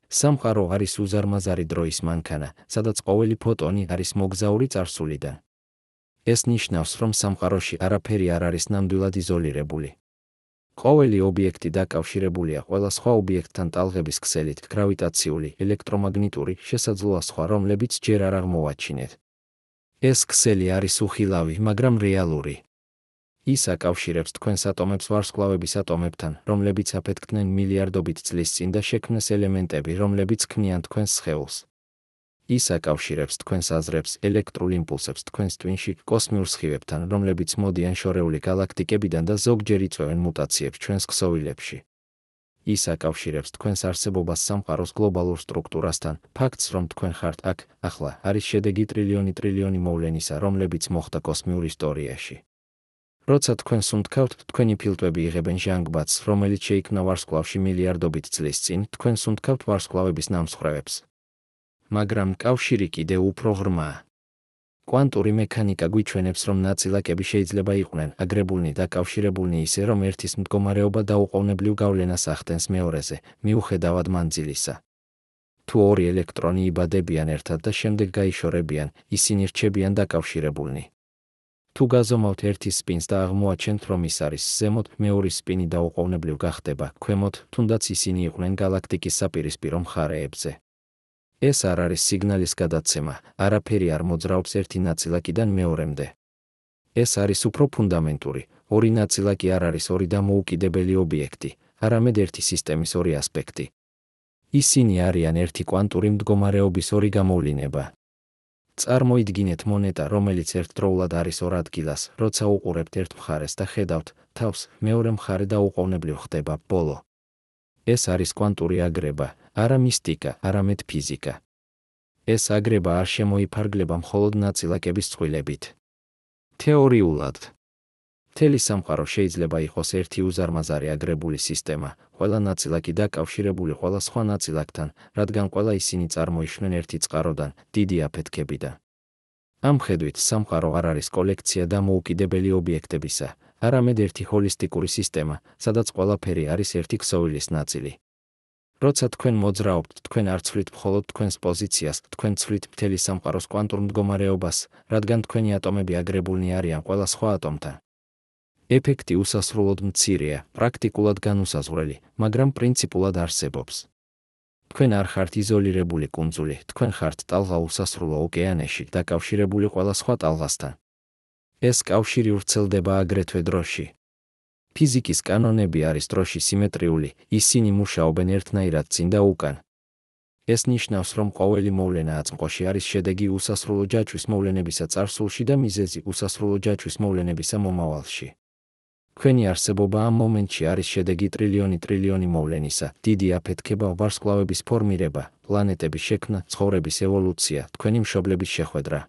სამყარო არის უზარმაზარი დროის მანქანა, სადაც ყოველი ფოტონი არის მოგზაური წარსულიდან. ეს ნიშნავს, რომ სამყაროში არაფერი არ არის ნამდვილად იზოლირებული. ყოველი ობიექტი დაკავშირებულია ყველა სხვა ობიექტთან ტალღების ქსელით, გრავიტაციული, ელექტრომაგნიტური, შესაძლოა სხვა, რომლებიც ჯერ არ აღმოვაჩინეთ. ეს ქსელი არის უხილავი, მაგრამ რეალური. ის აკავშირებს თქვენს ატომებს ვარსკვლავების ატომებთან, რომლებიც აფეთქდნენ მილიარდობით წლის წინ და შექმნეს ელემენტები, რომლებიც ქმნიან თქვენს სხეულს. ის აკავშირებს თქვენს აზრებს, ელექტრულ იმპულსებს თქვენს ტვინში, კოსმიურ სხივებთან, რომლებიც მოდიან შორეული გალაქტიკებიდან და ზოგჯერ იწვევენ მუტაციებს ჩვენს ქსოვილებში. ის აკავშირებს თქვენს არსებობას სამყაროს გლობალურ სტრუქტურასთან, ფაქტს, რომ თქვენ ხართ აქ, ახლა, არის შედეგი ტრილიონი მოვლენისა, რომლებიც მოხდა კოსმიურ ისტორიაში. როცა თქვენ სუნთქავთ, თქვენი ფილტვები იღებენ ჟანგბადს, რომელიც შეიქმნა ვარსკვლავში მილიარდობით წლის წინ, თქვენ სუნთქავთ ვარსკვლავების ნამსხვრევებს. მაგრამ კავშირი კიდევ უფრო ღრმაა. კვანტური მექანიკა გვიჩვენებს, რომ ნაწილაკები შეიძლება იყვნენ აგრებულნი და დაკავშირებულნი ისე, რომ ერთის მდგომარეობა დაუყოვნებლივ გავლენას ახდენს მეორეზე, მიუხედავად მანძილისა. თუ ორი ელექტრონი იბადებიან ერთად და შემდეგ გაიშორებიან, ისინი რჩებიან დაკავშირებულნი. თუ გაზომავთ ერთის სპინს და აღმოაჩენთ, რომ ის არის ზემოთ, მეორის სპინი დაუყოვნებლივ გახდება ქვემოთ, თუნდაც ისინი იყვნენ გალაქტიკის საპირისპირო მხარეებზე. ეს არ არის სიგნალის გადაცემა, არაფერი არ მოძრაობს ერთი ნაწილაკიდან მეორემდე. ეს არის უფრო ფუნდამენტური, ორი ნაწილაკი არ არის ორი დამოუკიდებელი ობიექტი, არამედ ერთი სისტემის ორი ასპექტი. ისინი არიან ერთი კვანტური მდგომარეობის ორი გამოვლინება. წარმოიდგინეთ მონეტა, რომელიც ერთდროულად არის ორ ადგილას, როცა უყურებთ ერთ მხარეს და ხედავთ თავს, მეორე მხარე დაუყოვნებლივ ხდება ბოლო. ეს არის კვანტური აგრება, არა მისტიკა, არამედ ფიზიკა. ეს აგრება არ შემოიფარგლება მხოლოდ ნაწილაკების წყვილებით. თეორიულად, მთელი სამყარო შეიძლება იყოს ერთი უზარმაზარი აგრებული სისტემა, ყველა ნაწილაკი დაკავშირებული ყველა სხვა ნაწილაკთან, რადგან ყველა ისინი წარმოიშვნენ ერთი წყაროდან, დიდი აფეთქებიდან. ამ ხედვით სამყარო არ არის კოლექცია დამოუკიდებელი ობიექტებისა, არამედ ერთი ჰოლისტიკური სისტემა, სადაც ყველაფერი არის ერთი ქსოვილის ნაწილი. როცა თქვენ მოძრაობთ, თქვენ არ ცვლით მხოლოდ თქვენს პოზიციას, თქვენ ცვლით მთელი სამყაროს კვანტურ მდგომარეობას, რადგან თქვენი ატომები აგრებულნი არიან ყველა სხვა ატომთან. ეფექტი უსასრულოდ მცირეა, პრაქტიკულად განუსაზღვრელი, მაგრამ პრინციპულად არსებობს. თქვენ არ ხართ იზოლირებული კუნძული, თქვენ ხართ ტალღა უსასრულო ოკეანეში, დაკავშირებული ყველა სხვა ტალღასთან. ეს კავშირი ვრცელდება აგრეთვე დროში. ფიზიკის კანონები არის დროში სიმეტრიული, ისინი მუშაობენ ერთნაირად წინ და უკან. ეს ნიშნავს, რომ ყოველი მოვლენა აწმყოში არის შედეგი უსასრულო ჯაჭვის მოვლენებისა წარსულში და მიზეზი უსასრულო ჯაჭვის მოვლენებისა მომავალში. თქვენი არსებობა ამ მომენტში არის შედეგი ტრილიონი მოვლენისა, დიდი აფეთქება, ვარსკვლავების ფორმირება, პლანეტების შექმნა, ცხოვრების ევოლუცია, თქვენი მშობლების შეხვედრა.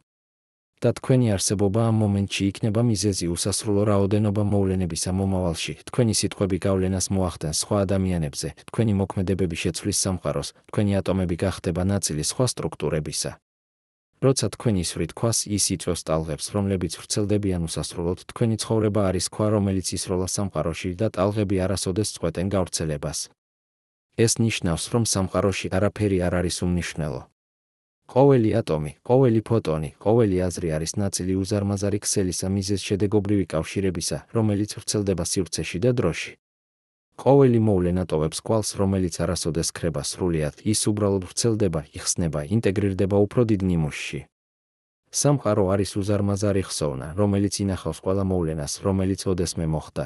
და თქვენი არსებობა ამ მომენტში იქნება მიზეზი უსასრულო რაოდენობა მოვლენებისა მომავალში, თქვენი სიტყვები გავლენას მოახდენს სხვა ადამიანებზე, თქვენი მოქმედებები შეცვლის სამყაროს, თქვენი ატომები გახდება ნაწილი სხვა სტრუქტურებისა. როცა თქვენ ისვრით ქვას, ის იწვევს ტალღებს, რომლებიც ვრცელდებიან უსასრულოდ, თქვენი ცხოვრება არის ქვა, რომელიც ისროლა სამყაროში და ტალღები არასოდეს წყვეტენ გავრცელებას. ეს ნიშნავს, რომ სამყაროში არაფერი არ არის უმნიშვნელო. ყოველი ატომი, ყოველი ფოტონი, ყოველი აზრი არის ნაწილი უზარმაზარი ქსელისა მიზეზ-შედეგობრივი კავშირებისა, რომელიც ვრცელდება სივრცეში და დროში. ყოველი მოვლენა ტოვებს კვალს, რომელიც არასოდეს ქრება სრულიად, ის უბრალოდ ვრცელდება, იხსნება, ინტეგრირდება უფრო დიდ ნიმუშში. სამყარო არის უზარმაზარი ხსოვნა, რომელიც ინახავს ყველა მოვლენას, რომელიც ოდესმე მოხდა.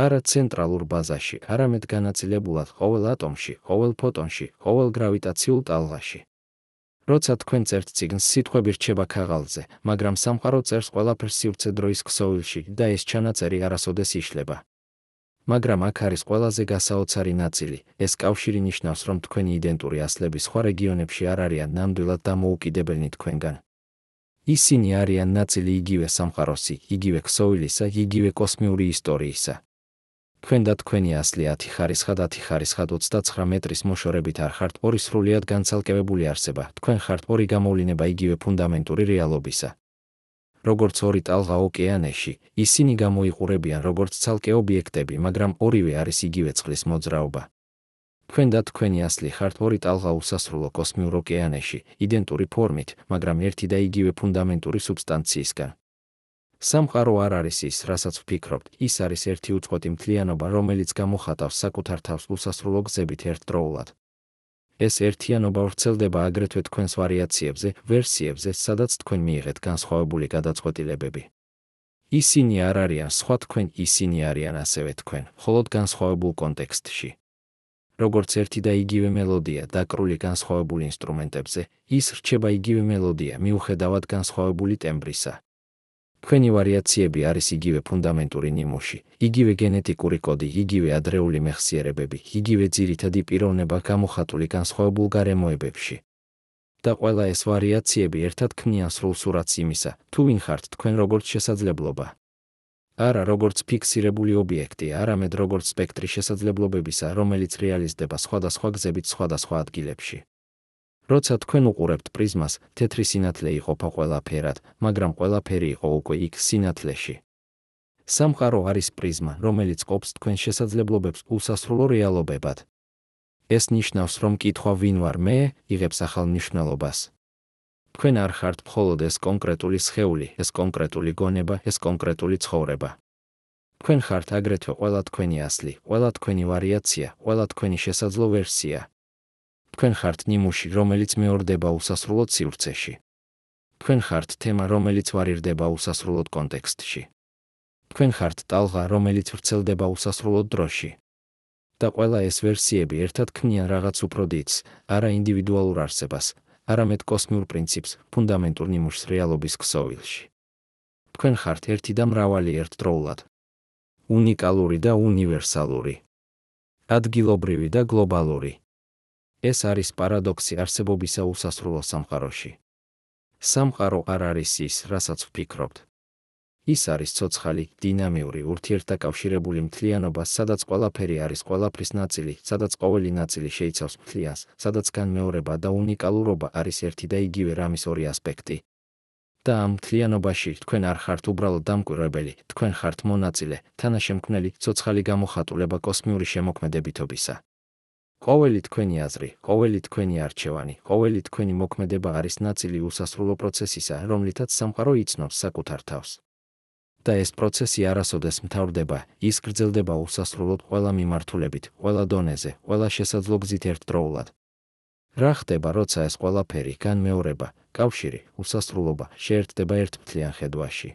არა ცენტრალურ ბაზაში, არამედ განაწილებულად ყოველ ატომში, ყოველ ფოტონში, ყოველ გრავიტაციულ ტალღაში. როცა თქვენ წერთ წიგნს, სიტყვები რჩება ქაღალდზე, მაგრამ სამყარო წერს ყველაფერს სივრცე-დროის ქსოვილში და ეს ჩანაწერი არასოდეს იშლება. მაგრამ აქ არის ყველაზე გასაოცარი ნაწილი, ეს კავშირი ნიშნავს, რომ თქვენი იდენტური ასლები სხვა რეგიონებში არ არიან ნამდვილად დამოუკიდებელნი თქვენგან. ისინი არიან ნაწილი იგივე სამყაროსი, იგივე ქსოვილისა, იგივე კოსმიური ისტორიისა. თქვენ და თქვენი ასლი 10 ხარისხად 29 მეტრის მოშორებით არ ხართ ორი სრულიად განცალკევებული არსება, თქვენ ხართ ორი გამოვლინება იგივე ფუნდამენტური რეალობისა. როგორც ორი ტალღა ოკეანეში, ისინი გამოიყურებიან როგორც ცალკე ობიექტები, მაგრამ ორივე არის იგივე წყლის მოძრაობა. თქვენ და თქვენი ასლი ხართ ორი ტალღა უსასრულო კოსმიურ ოკეანეში, იდენტური ფორმით, მაგრამ ერთი და იგივე ფუნდამენტური სუბსტანციისგან. სამყარო არ არის ის, რასაც ვფიქრობთ, ის არის ერთი უწყვეტი მთლიანობა, რომელიც გამოხატავს საკუთარ თავს უსასრულო გზებით ერთდროულად. ეს ერთიანობა ვრცელდება აგრეთვე თქვენს ვარიაციებზე, ვერსიებზე, სადაც თქვენ მიიღეთ განსხვავებული გადაწყვეტილებები. ისინი არ არიან სხვა თქვენ, ისინი არიან ასევე თქვენ, მხოლოდ განსხვავებულ კონტექსტში. როგორც ერთი და იგივე მელოდია დაკრული განსხვავებულ ინსტრუმენტებზე, ის რჩება იგივე მელოდია მიუხედავად განსხვავებული ტემბრისა. თქვენი ვარიაციები არის იგივე ფუნდამენტური ნიმუში, იგივე გენეტიკური კოდი, იგივე ადრეული მეხსიერებები, იგივე ძირითადი პიროვნება გამოხატული განსხვავებულ გარემოებებში. და ყველა ეს ვარიაციები ერთად ქმნიან სრულ სურათს იმისა, თუ ვინ ხართ თქვენ როგორც შესაძლებლობა. არა როგორც ფიქსირებული ობიექტი, არამედ როგორც სპექტრი შესაძლებლობებისა, რომელიც რეალიზდება სხვადასხვა გზებით სხვადასხვა ადგილებში. როცა თქვენ უყურებთ პრიზმას, თეთრი სინათლე იყოფა ყველაფერად, მაგრამ ყველაფერი იყო უკვე იქ სინათლეში. სამყარო არის პრიზმა, რომელიც ყოფს თქვენ შესაძლებლობებს უსასრულო რეალობებად. ეს ნიშნავს, რომ კითხვა ვინ ვარ მე, იღებს ახალ მნიშვნელობას. თქვენ არ ხართ მხოლოდ ეს კონკრეტული სხეული, ეს კონკრეტული გონება, ეს კონკრეტული ცხოვრება. თქვენ ხართ აგრეთვე ყველა თქვენი ასლი, ყველა თქვენი ვარიაცია, ყველა თქვენი შესაძლო ვერსია. თქვენ ხართ ნიმუში, რომელიც მეორდება უსასრულოდ სივრცეში. თქვენ ხართ თემა, რომელიც ვარირდება უსასრულოდ კონტექსტში. თქვენ ხართ ტალღა, რომელიც ვრცელდება უსასრულოდ დროში. და ყველა ეს ვერსიები ერთად ქმნიან რაღაც უფრო დიდს, არა ინდივიდუალურ არსებას, არამედ კოსმიურ პრინციპს, ფუნდამენტურ ნიმუშს რეალობის ქსოვილში. თქვენ ხართ ერთი და მრავალი ერთდროულად. უნიკალური და უნივერსალური. ადგილობრივი და გლობალური. ეს არის პარადოქსი არსებობისა უსასრულო სამყაროში. სამყარო არ არის ის, რასაც ვფიქრობთ. ის არის ცოცხალი, დინამიური, ურთიერთდაკავშირებული მთლიანობა, სადაც ყველაფერი არის ყველაფრის ნაწილი, სადაც ყოველი ნაწილი შეიცავს მთლიანს, სადაც განმეორება და უნიკალურობა არის ერთი და იგივე რამის ორი ასპექტი. და ამ მთლიანობაში თქვენ არ ხართ უბრალოდ დამკვირვებელი, თქვენ ხართ მონაწილე, თანაშემქმნელი, ცოცხალი გამოხატულება კოსმიური შემოქმედებითობისა. ყოველი თქვენი აზრი, ყოველი თქვენი არჩევანი, ყოველი თქვენი მოქმედება არის ნაწილი უსასრულო პროცესისა, რომლითაც სამყარო იცნობს საკუთარ თავს. და ეს პროცესი არასოდეს მთავრდება, ის გრძელდება უსასრულოდ ყველა მიმართულებით, ყველა დონეზე, ყველა შესაძლო გზით ერთდროულად. რა ხდება, როცა ეს ყველაფერი, განმეორება, კავშირი, უსასრულობა შეერთდება ერთ მთლიან ხედვაში?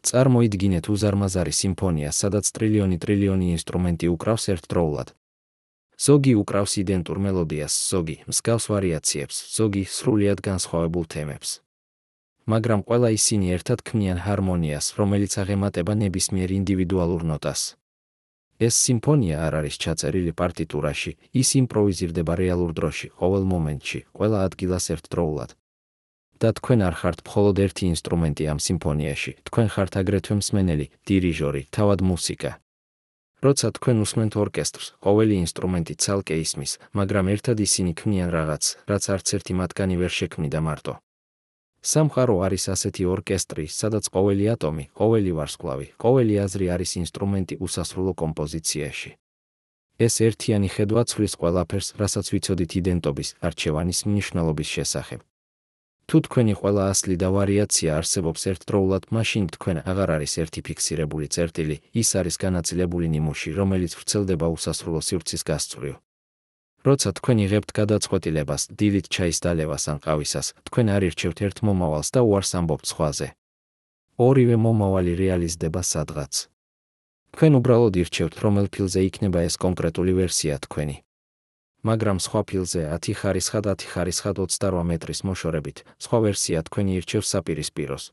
წარმოიდგინეთ უზარმაზარი სიმფონია, სადაც ტრილიონი ინსტრუმენტი უკრავს ერთდროულად. ზოგი უკრავს იდენტურ მელოდიას, ზოგი მსგავს ვარიაციებს, ზოგი სრულიად განსხვავებულ თემებს. მაგრამ ყველა ისინი ერთად ქმნიან ჰარმონიას, რომელიც აღემატება ნებისმიერ ინდივიდუალურ ნოტას. ეს სიმფონია არ არის ჩაწერილი პარტიტურაში, ის იმპროვიზირდება რეალურ დროში, ყოველ მომენტში, ყველა ადგილას ერთდროულად. და თქვენ არ ხართ მხოლოდ ერთი ინსტრუმენტი ამ სიმფონიაში, თქვენ ხართ აგრეთვე მსმენელი, დირიჟორი, თავად მუსიკა. როცა თქვენ უსმენთ ორკესტრს, ყოველი ინსტრუმენტი ცალკე ისმის, მაგრამ ერთად ისინი ქმნიან რაღაც, რაც არც ერთი მათგანი ვერ შექმნიდა მარტო. სამყარო არის ასეთი ორკესტრი, სადაც ყოველი ატომი, ყოველი ვარსკვლავი, ყოველი აზრი არის ინსტრუმენტი უსასრულო კომპოზიციაში. ეს ერთიანი ხედვა ცვლის ყველაფერს, რასაც ვიცოდით იდენტობის, არჩევანის მნიშვნელობის შესახებ. თუ თქვენი ყველა ასლი და ვარიაცია არსებობს ერთდროულად, მაშინ თქვენ აღარ არის ერთი ფიქსირებული წერტილი, ის არის განაწილებული ნიმუში, რომელიც ვრცელდება უსასრულო სივრცის გასწვრივ. როცა თქვენ იღებთ გადაწყვეტილებას, დილით ჩაის დალევას ან ყავისას, თქვენ არ ირჩევთ ერთ მომავალს და უარს ამბობთ სხვაზე. ორივე მომავალი რეალიზდება სადღაც. თქვენ უბრალოდ ირჩევთ, რომელ ფილზე იქნება ეს კონკრეტული ვერსია თქვენი. მაგრამ სხვა ფილზე 10 ხარისხად 28 მეტრის მოშორებით, სხვა ვერსია თქვენი ირჩევს საპირისპიროს.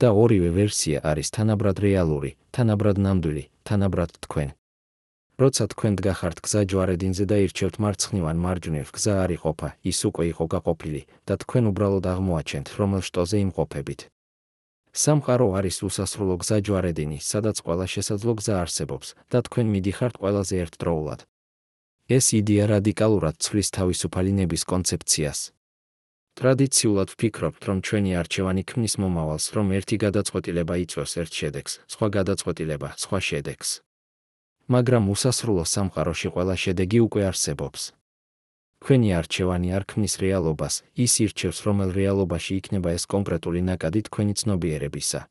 და ორივე ვერსია არის თანაბრად რეალური, თანაბრად ნამდვილი, თანაბრად თქვენ. როცა თქვენ დგახართ გზა ჯვარედინზე და ირჩევთ მარცხნივ ან მარჯვნივ, გზა არ იყოფა, ის უკვე იყო გაყოფილი და თქვენ უბრალოდ აღმოაჩენთ, რომელ შტოზე იმყოფებით. სამყარო არის უსასრულო გზა ჯვარედინი, სადაც ყველა შესაძლო გზა არსებობს და თქვენ მიდიხართ ყველაზე ერთდროულად. ეს იდეა რადიკალურად ცვლის თავისუფალი ნების კონცეფციას. ტრადიციულად ვფიქრობთ, რომ ჩვენი არჩევანი ქმნის მომავალს, რომ ერთი გადაწყვეტილება იწვევს ერთ შედეგს, სხვა გადაწყვეტილება, სხვა შედეგს. მაგრამ უსასრულო სამყაროში ყველა შედეგი უკვე არსებობს. თქვენი არჩევანი არ ქმნის რეალობას, ის ირჩევს, რომელ რეალობაში იქნება ეს კონკრეტული ნაკადი თქვენი ცნობიერებისა.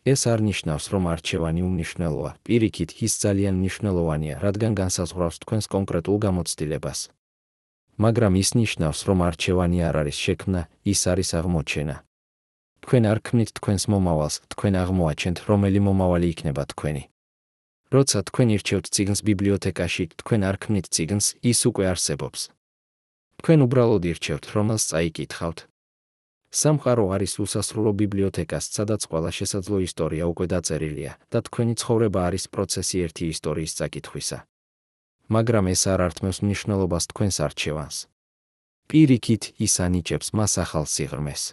ეს არ ნიშნავს, რომ არჩევანი უმნიშვნელოა, პირიქით, ის ძალიან მნიშვნელოვანია, რადგან განსაზღვრავს თქვენს კონკრეტულ გამოცდილებას. მაგრამ ის ნიშნავს, რომ არჩევანი არ არის შექმნა, ის არის აღმოჩენა. თქვენ არ ქმნით თქვენს მომავალს, თქვენ აღმოაჩენთ, რომელი მომავალი იქნება თქვენი. როცა თქვენ ირჩევთ წიგნს ბიბლიოთეკაში, თქვენ არ ქმნით წიგნს, ის უკვე არსებობს. თქვენ უბრალოდ ირჩევთ, რომელს წაიკითხავთ. სამყარო არის უსასრულო ბიბლიოთეკას, სადაც ყველა შესაძლო ისტორია უკვე დაწერილია და თქვენი ცხოვრება არის პროცესი ერთი ისტორიის წაკითხვისა. მაგრამ ეს არ ართმევს მნიშვნელობას თქვენს არჩევანს. პირიქით, ის ანიჭებს მას ახალ სიღრმეს.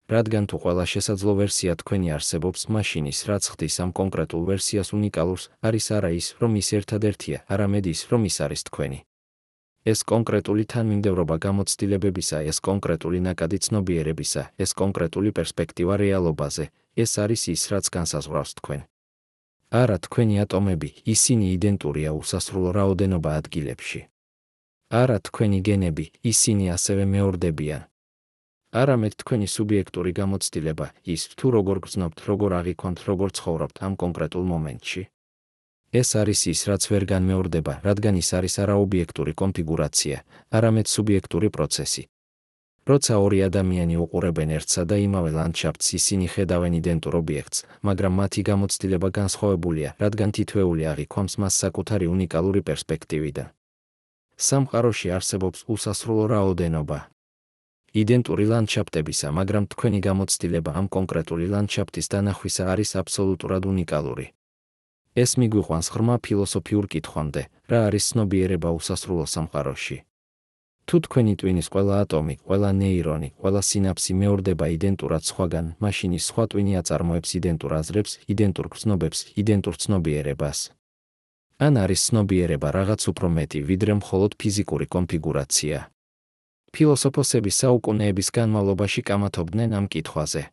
რადგან თუ ყველა შესაძლო ვერსია თქვენი არსებობს, მაშინ ის, რაც ხდის ამ კონკრეტულ ვერსიას უნიკალურს, არის არა ის, რომ ის ერთადერთია, არამედ ის, რომ ის არის თქვენი. ეს კონკრეტული თანმიმდევრობა გამოცდილებებისა, ეს კონკრეტული ნაკადი ცნობიერებისა, ეს კონკრეტული პერსპექტივა რეალობაზე, ეს არის ის, რაც განსაზღვრავს თქვენ. არა თქვენი ატომები, ისინი იდენტურია უსასრულო რაოდენობა ადგილებში. არა თქვენი გენები, ისინი ასევე მეორდებიან. არამედ თქვენი სუბიექტური გამოცდილება, ის თუ როგორ გრძნობთ, როგორ აღიქონთ, როგორ ცხოვრობთ ამ კონკრეტულ მომენტში. ეს არის ის, რაც ვერ განმეორდება, რადგან ის არის არა ობიექტური კონფიგურაცია, არამედ სუბიექტური პროცესი. როცა ორი ადამიანი უყურებენ ერთსა და იმავე ლანდშაფტს, ისინი ხედავენ იდენტურ ობიექტს, მაგრამ მათი გამოცდილება განსხვავებულია, რადგან თითოეული აღიქვამს მას საკუთარი უნიკალური პერსპექტივიდან. სამყაროში არსებობს უსასრულო რაოდენობა იდენტური ლანდშაფტებისა, მაგრამ თქვენი გამოცდილება ამ კონკრეტული ლანდშაფტის დანახვისა არის აბსოლუტურად უნიკალური. ეს მიგვიყვანს ღრმა ფილოსოფიურ კითხვამდე, რა არის ცნობიერება უსასრულო სამყაროში. თუ თქვენი ტვინის ყველა ატომი, ყველა ნეირონი, ყველა სინაფსი მეორდება იდენტურად სხვაგან, მაშინ ის სხვა ტვინი აწარმოებს იდენტურ აზრებს, იდენტურ გრძნობებს, იდენტურ ცნობიერებას. ან არის ცნობიერება რაღაც უფრო მეტი, ვიდრე მხოლოდ ფიზიკური კონფიგურაცია. ფილოსოფოსები საუკუნეების განმავლობაში კამათობდნენ ამ კითხვაზე.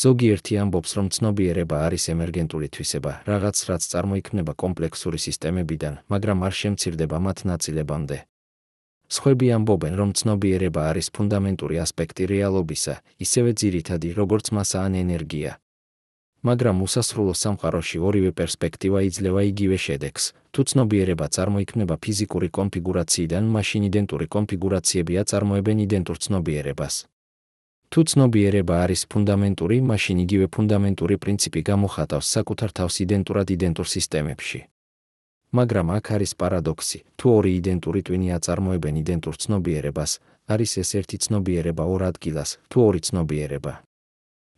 ზოგიერთი ამბობს, რომ ცნობიერება არის ემერგენტული თვისება, რაღაც, რაც წარმოიქმნება კომპლექსური სისტემებიდან, მაგრამ არ შემცირდება მათ ნაწილებამდე. სხვები ამბობენ, რომ ცნობიერება არის ფუნდამენტური ასპექტი რეალობისა, ისევე ძირითადი, როგორც მასა ან ენერგია. მაგრამ უსასრულო სამყაროში ორივე პერსპექტივა იძლევა იგივე შედეგს. თუ ცნობიერება წარმოიქმნება ფიზიკური კონფიგურაციიდან, მაშინ იდენტური კონფიგურაციები აწარმოებენ იდენტურ ცნობიერებას. თუ ცნობიერება არის ფუნდამენტური, მაშინ იგივე ფუნდამენტური პრინციპი გამოხატავს საკუთარ თავს იდენტურად იდენტურ სისტემებში. მაგრამ აქ არის პარადოქსი, თუ ორი იდენტური ტვინი აწარმოებენ იდენტურ ცნობიერებას, არის ეს ერთი ცნობიერება ორ ადგილას, თუ ორი ცნობიერება.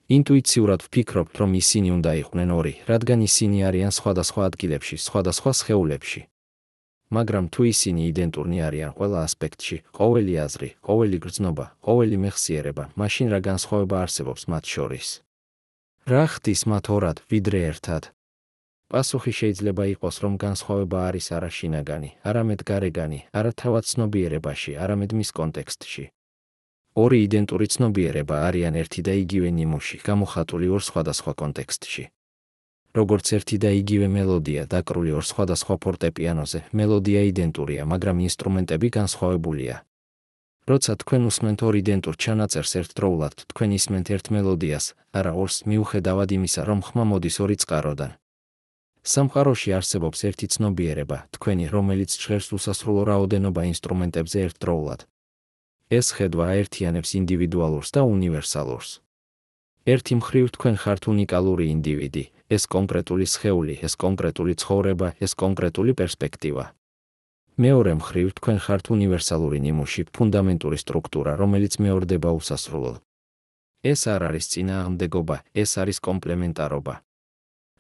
ინტუიციურად ვფიქრობთ, რომ ისინი უნდა იყვნენ ორი, რადგან ისინი არიან სხვადასხვა ადგილებში, სხვადასხვა სხეულებში. მაგრამ თუ ისინი იდენტურნი არიან ყველა ასპექტში, ყოველი აზრი, ყოველი გრძნობა, ყოველი მეხსიერება, მაშინ რა განსხვავება არსებობს მათ შორის? რა ხდის მათ ორად, ვიდრე ერთად? პასუხი შეიძლება იყოს, რომ განსხვავება არის არა შინაგანი, არამედ გარეგანი, არა თავად ცნობიერებაში, არამედ მის კონტექსტში. ორი იდენტური ცნობიერება არიან ერთი და იგივე ნიმუში, გამოხატული ორ სხვადასხვა კონტექსტში. როგორც ერთი და იგივე მელოდია დაკრული ორ სხვადასხვა ფორტეპიანოზე, მელოდია იდენტურია, მაგრამ ინსტრუმენტები განსხვავებულია. როცა თქვენ უსმენთ ორ იდენტურ ჩანაწერს ერთდროულად, თქვენ ისმენთ ერთ მელოდიას, არა ორს, მიუხედავად იმისა, რომ ხმა მოდის ორი წყაროდან. სამყაროში არსებობს ერთი ცნობიერება, თქვენი, რომელიც ჟღერს უსასრულო რაოდენობა ინსტრუმენტებზე ერთდროულად. ეს ხედვა აერთიანებს ინდივიდუალურს და უნივერსალურს. ერთი მხრივ თქვენ ხართ უნიკალური ინდივიდი, ეს კონკრეტული სხეული, ეს კონკრეტული ცხოვრება, ეს კონკრეტული პერსპექტივა. მეორე მხრივ თქვენ ხართ უნივერსალური ნიმუში, ფუნდამენტური სტრუქტურა, რომელიც მეორდება უსასრულოდ. ეს არ არის წინააღმდეგობა, ეს არის კომპლემენტარობა.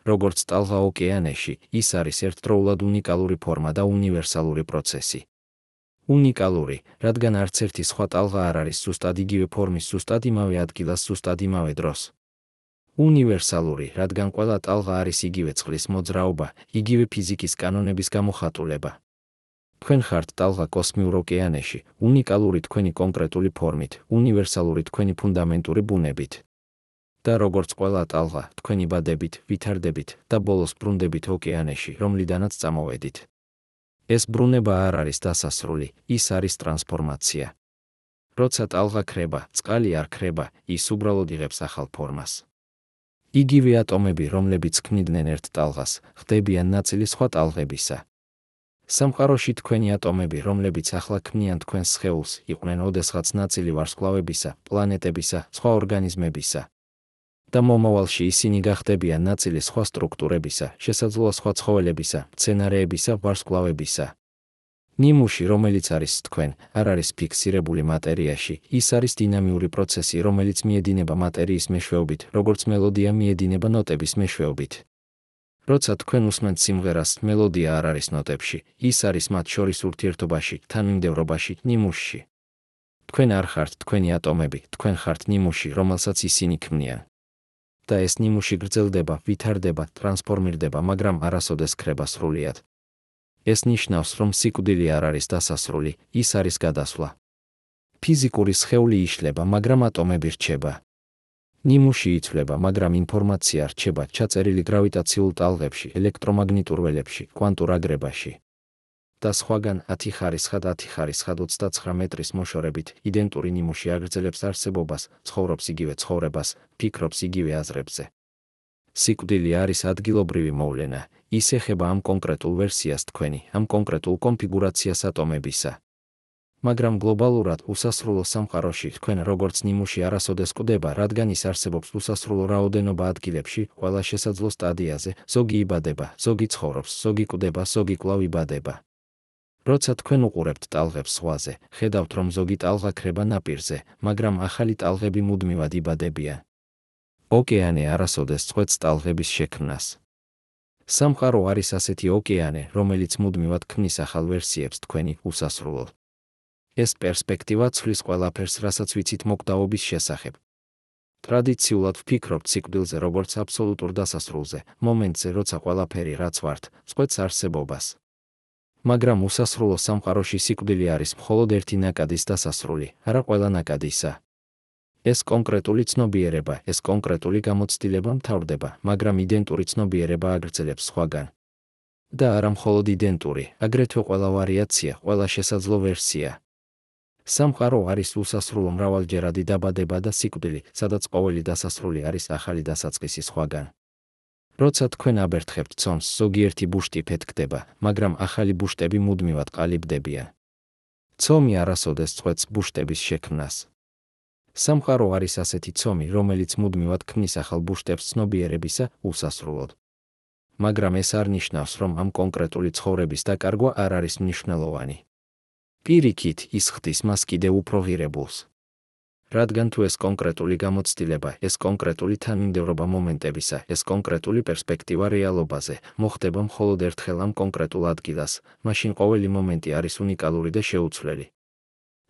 როგორც ტალღა ოკეანეში, ის არის ერთდროულად უნიკალური ფორმა და უნივერსალური პროცესი. უნიკალური, რადგან არც ერთი სხვა ტალღა არ არის ზუსტად იგივე ფორმის, ზუსტად იმავე ადგილას, ზუსტად იმავე დროს. უნივერსალური, რადგან ყველა ტალღა არის იგივე წყლის მოძრაობა, იგივე ფიზიკის კანონების გამოხატულება. თქვენ ხართ ტალღა კოსმიურ ოკეანეში, უნიკალური თქვენი კონკრეტული ფორმით, უნივერსალური თქვენი ფუნდამენტური ბუნებით. და როგორც ყველა ტალღა, თქვენი ბადებით, ვითარდებით და ბოლოს ბრუნდებით ოკეანეში, რომლიდანაც წამოვედით. ეს ბრუნება არ არის დასასრული, ის არის ტრანსფორმაცია. როცა ტალღა ქრება, წყალი არ ქრება, ის უბრალოდ იღებს ახალ ფორმას. იგივე ატომები, რომლებიც ქმნიდნენ ერთ ტალღას, ხდებიან ნაწილი სხვა ტალღებისა. სამყაროში თქვენი ატომები, რომლებიც ახლა ქმნიან თქვენს სხეულს, იყვნენ ოდესღაც ნაწილი ვარსკვლავებისა, პლანეტებისა, სხვა ორგანიზმებისა. და მომავალში ისინი გახდებიან ნაწილი სხვა სტრუქტურებისა, შესაძლოა სხვა ცხოველებისა, მცენარეებისა, ვარსკვლავებისა. ნიმუში, რომელიც არის თქვენ, არ არის ფიქსირებული მატერიაში, ის არის დინამიური პროცესი, რომელიც მიედინება მატერიის მეშვეობით, როგორც მელოდია მიედინება ნოტების მეშვეობით. როცა თქვენ უსმენთ სიმღერას, მელოდია არ არის ნოტებში, ის არის მათ შორის ურთიერთობაში, თანმიმდევრობაში, ნიმუშში. თქვენ არ ხართ თქვენი ატომები, თქვენ ხართ ნიმუში, რომელსაც ისინი ქმნიან. და ეს ნიმუში გრძელდება, ვითარდება, ტრანსფორმირდება, მაგრამ არასოდეს ქრება სრულიად. ეს ნიშნავს, რომ სიკვდილი არ არის დასასრული, ის არის გადასვლა. ფიზიკური სხეული იშლება, მაგრამ ატომები რჩება. ნიმუში იცვლება, მაგრამ ინფორმაცია რჩება ჩაწერილი გრავიტაციულ ტალღებში, ელექტრომაგნიტურ ველებში, კვანტურ აგრებაში. და სხვაგან 10 ხარისხად 29 მეტრის მოშორებით იდენტური ნიმუში აგრძელებს არსებობას, ცხოვრობს იგივე ცხოვრებას, ფიქრობს იგივე აზრებზე. სიკვდილი არის ადგილობრივი მოვლენა, ის ეხება ამ კონკრეტულ ვერსიას თქვენი, ამ კონკრეტულ კონფიგურაციას ატომებისა. მაგრამ გლობალურად უსასრულო სამყაროში თქვენ როგორც ნიმუში არასოდეს კვდება, რადგან ის არსებობს უსასრულო რაოდენობა ადგილებში, ყველა შესაძლო სტადიაზე, ზოგი იბადება, ზოგი ცხოვრობს, ზოგი კვდება, ზოგი კვლავ იბადება. როცა თქვენ უყურებთ ტალღებს ზღვაზე, ხედავთ რომ ზოგი ტალღა ქრება ნაპირზე, მაგრამ ახალი ტალღები მუდმივად იბადებიან. ოკეანე არასოდეს წყვეტს ტალღების შექმნას. სამყარო არის ასეთი ოკეანე, რომელიც მუდმივად ქმნის ახალ ვერსიებს თქვენი უსასრულოდ. ეს პერსპექტივა ცვლის ყველაფერს, რასაც ვიცით მოკდაობის შესახებ. ტრადიციულად ვფიქრობთ სიკვდილზე როგორც აბსოლუტურ დასასრულზე, მომენტზე, როცა ყველაფერი რაც ვართ, წყვეტს არსებობას. მაგრამ უსასრულო სამყაროში სიკვდილი არის მხოლოდ ერთი ნაკადის დასასრული, არა ყველა ნაკადისა. ეს კონკრეტული ცნობიერება, ეს კონკრეტული გამოცდილება მთავრდება, მაგრამ იდენტური ცნობიერება აგრძელებს სხვაგან. და არა მხოლოდ იდენტური, აგრეთვე ყველა ვარიაცია, ყველა შესაძლო ვერსია. სამყარო არის უსასრულო მრავალჯერადი დაბადება და სიკვდილი, სადაც ყოველი დასასრული არის ახალი დასაწყისი სხვაგან. როცა თქვენ აბერთხებთ ცომს, ზოგიერთი ბუშტი ფეთქდება, მაგრამ ახალი ბუშტები მუდმივად ყალიბდებიან. ცომი არასოდეს წყვეტს ბუშტების შექმნას. სამყარო არის ასეთი ცომი, რომელიც მუდმივად ქმნის ახალ ბუშტებს ცნობიერებისა უსასრულოდ. მაგრამ ეს არ ნიშნავს, რომ ამ კონკრეტული ცხოვრების დაკარგვა არ არის მნიშვნელოვანი. პირიქით, ის ხდის მას კიდევ უფრო ღირებულს. რადგან თუ ეს კონკრეტული გამოცდილება, ეს კონკრეტული თანმიმდევრობა მომენტებისა, ეს კონკრეტული პერსპექტივა რეალობაზე, მოხდება მხოლოდ ერთხელ ამ კონკრეტულ ადგილას, მაშინ ყოველი მომენტი არის უნიკალური და შეუცვლელი.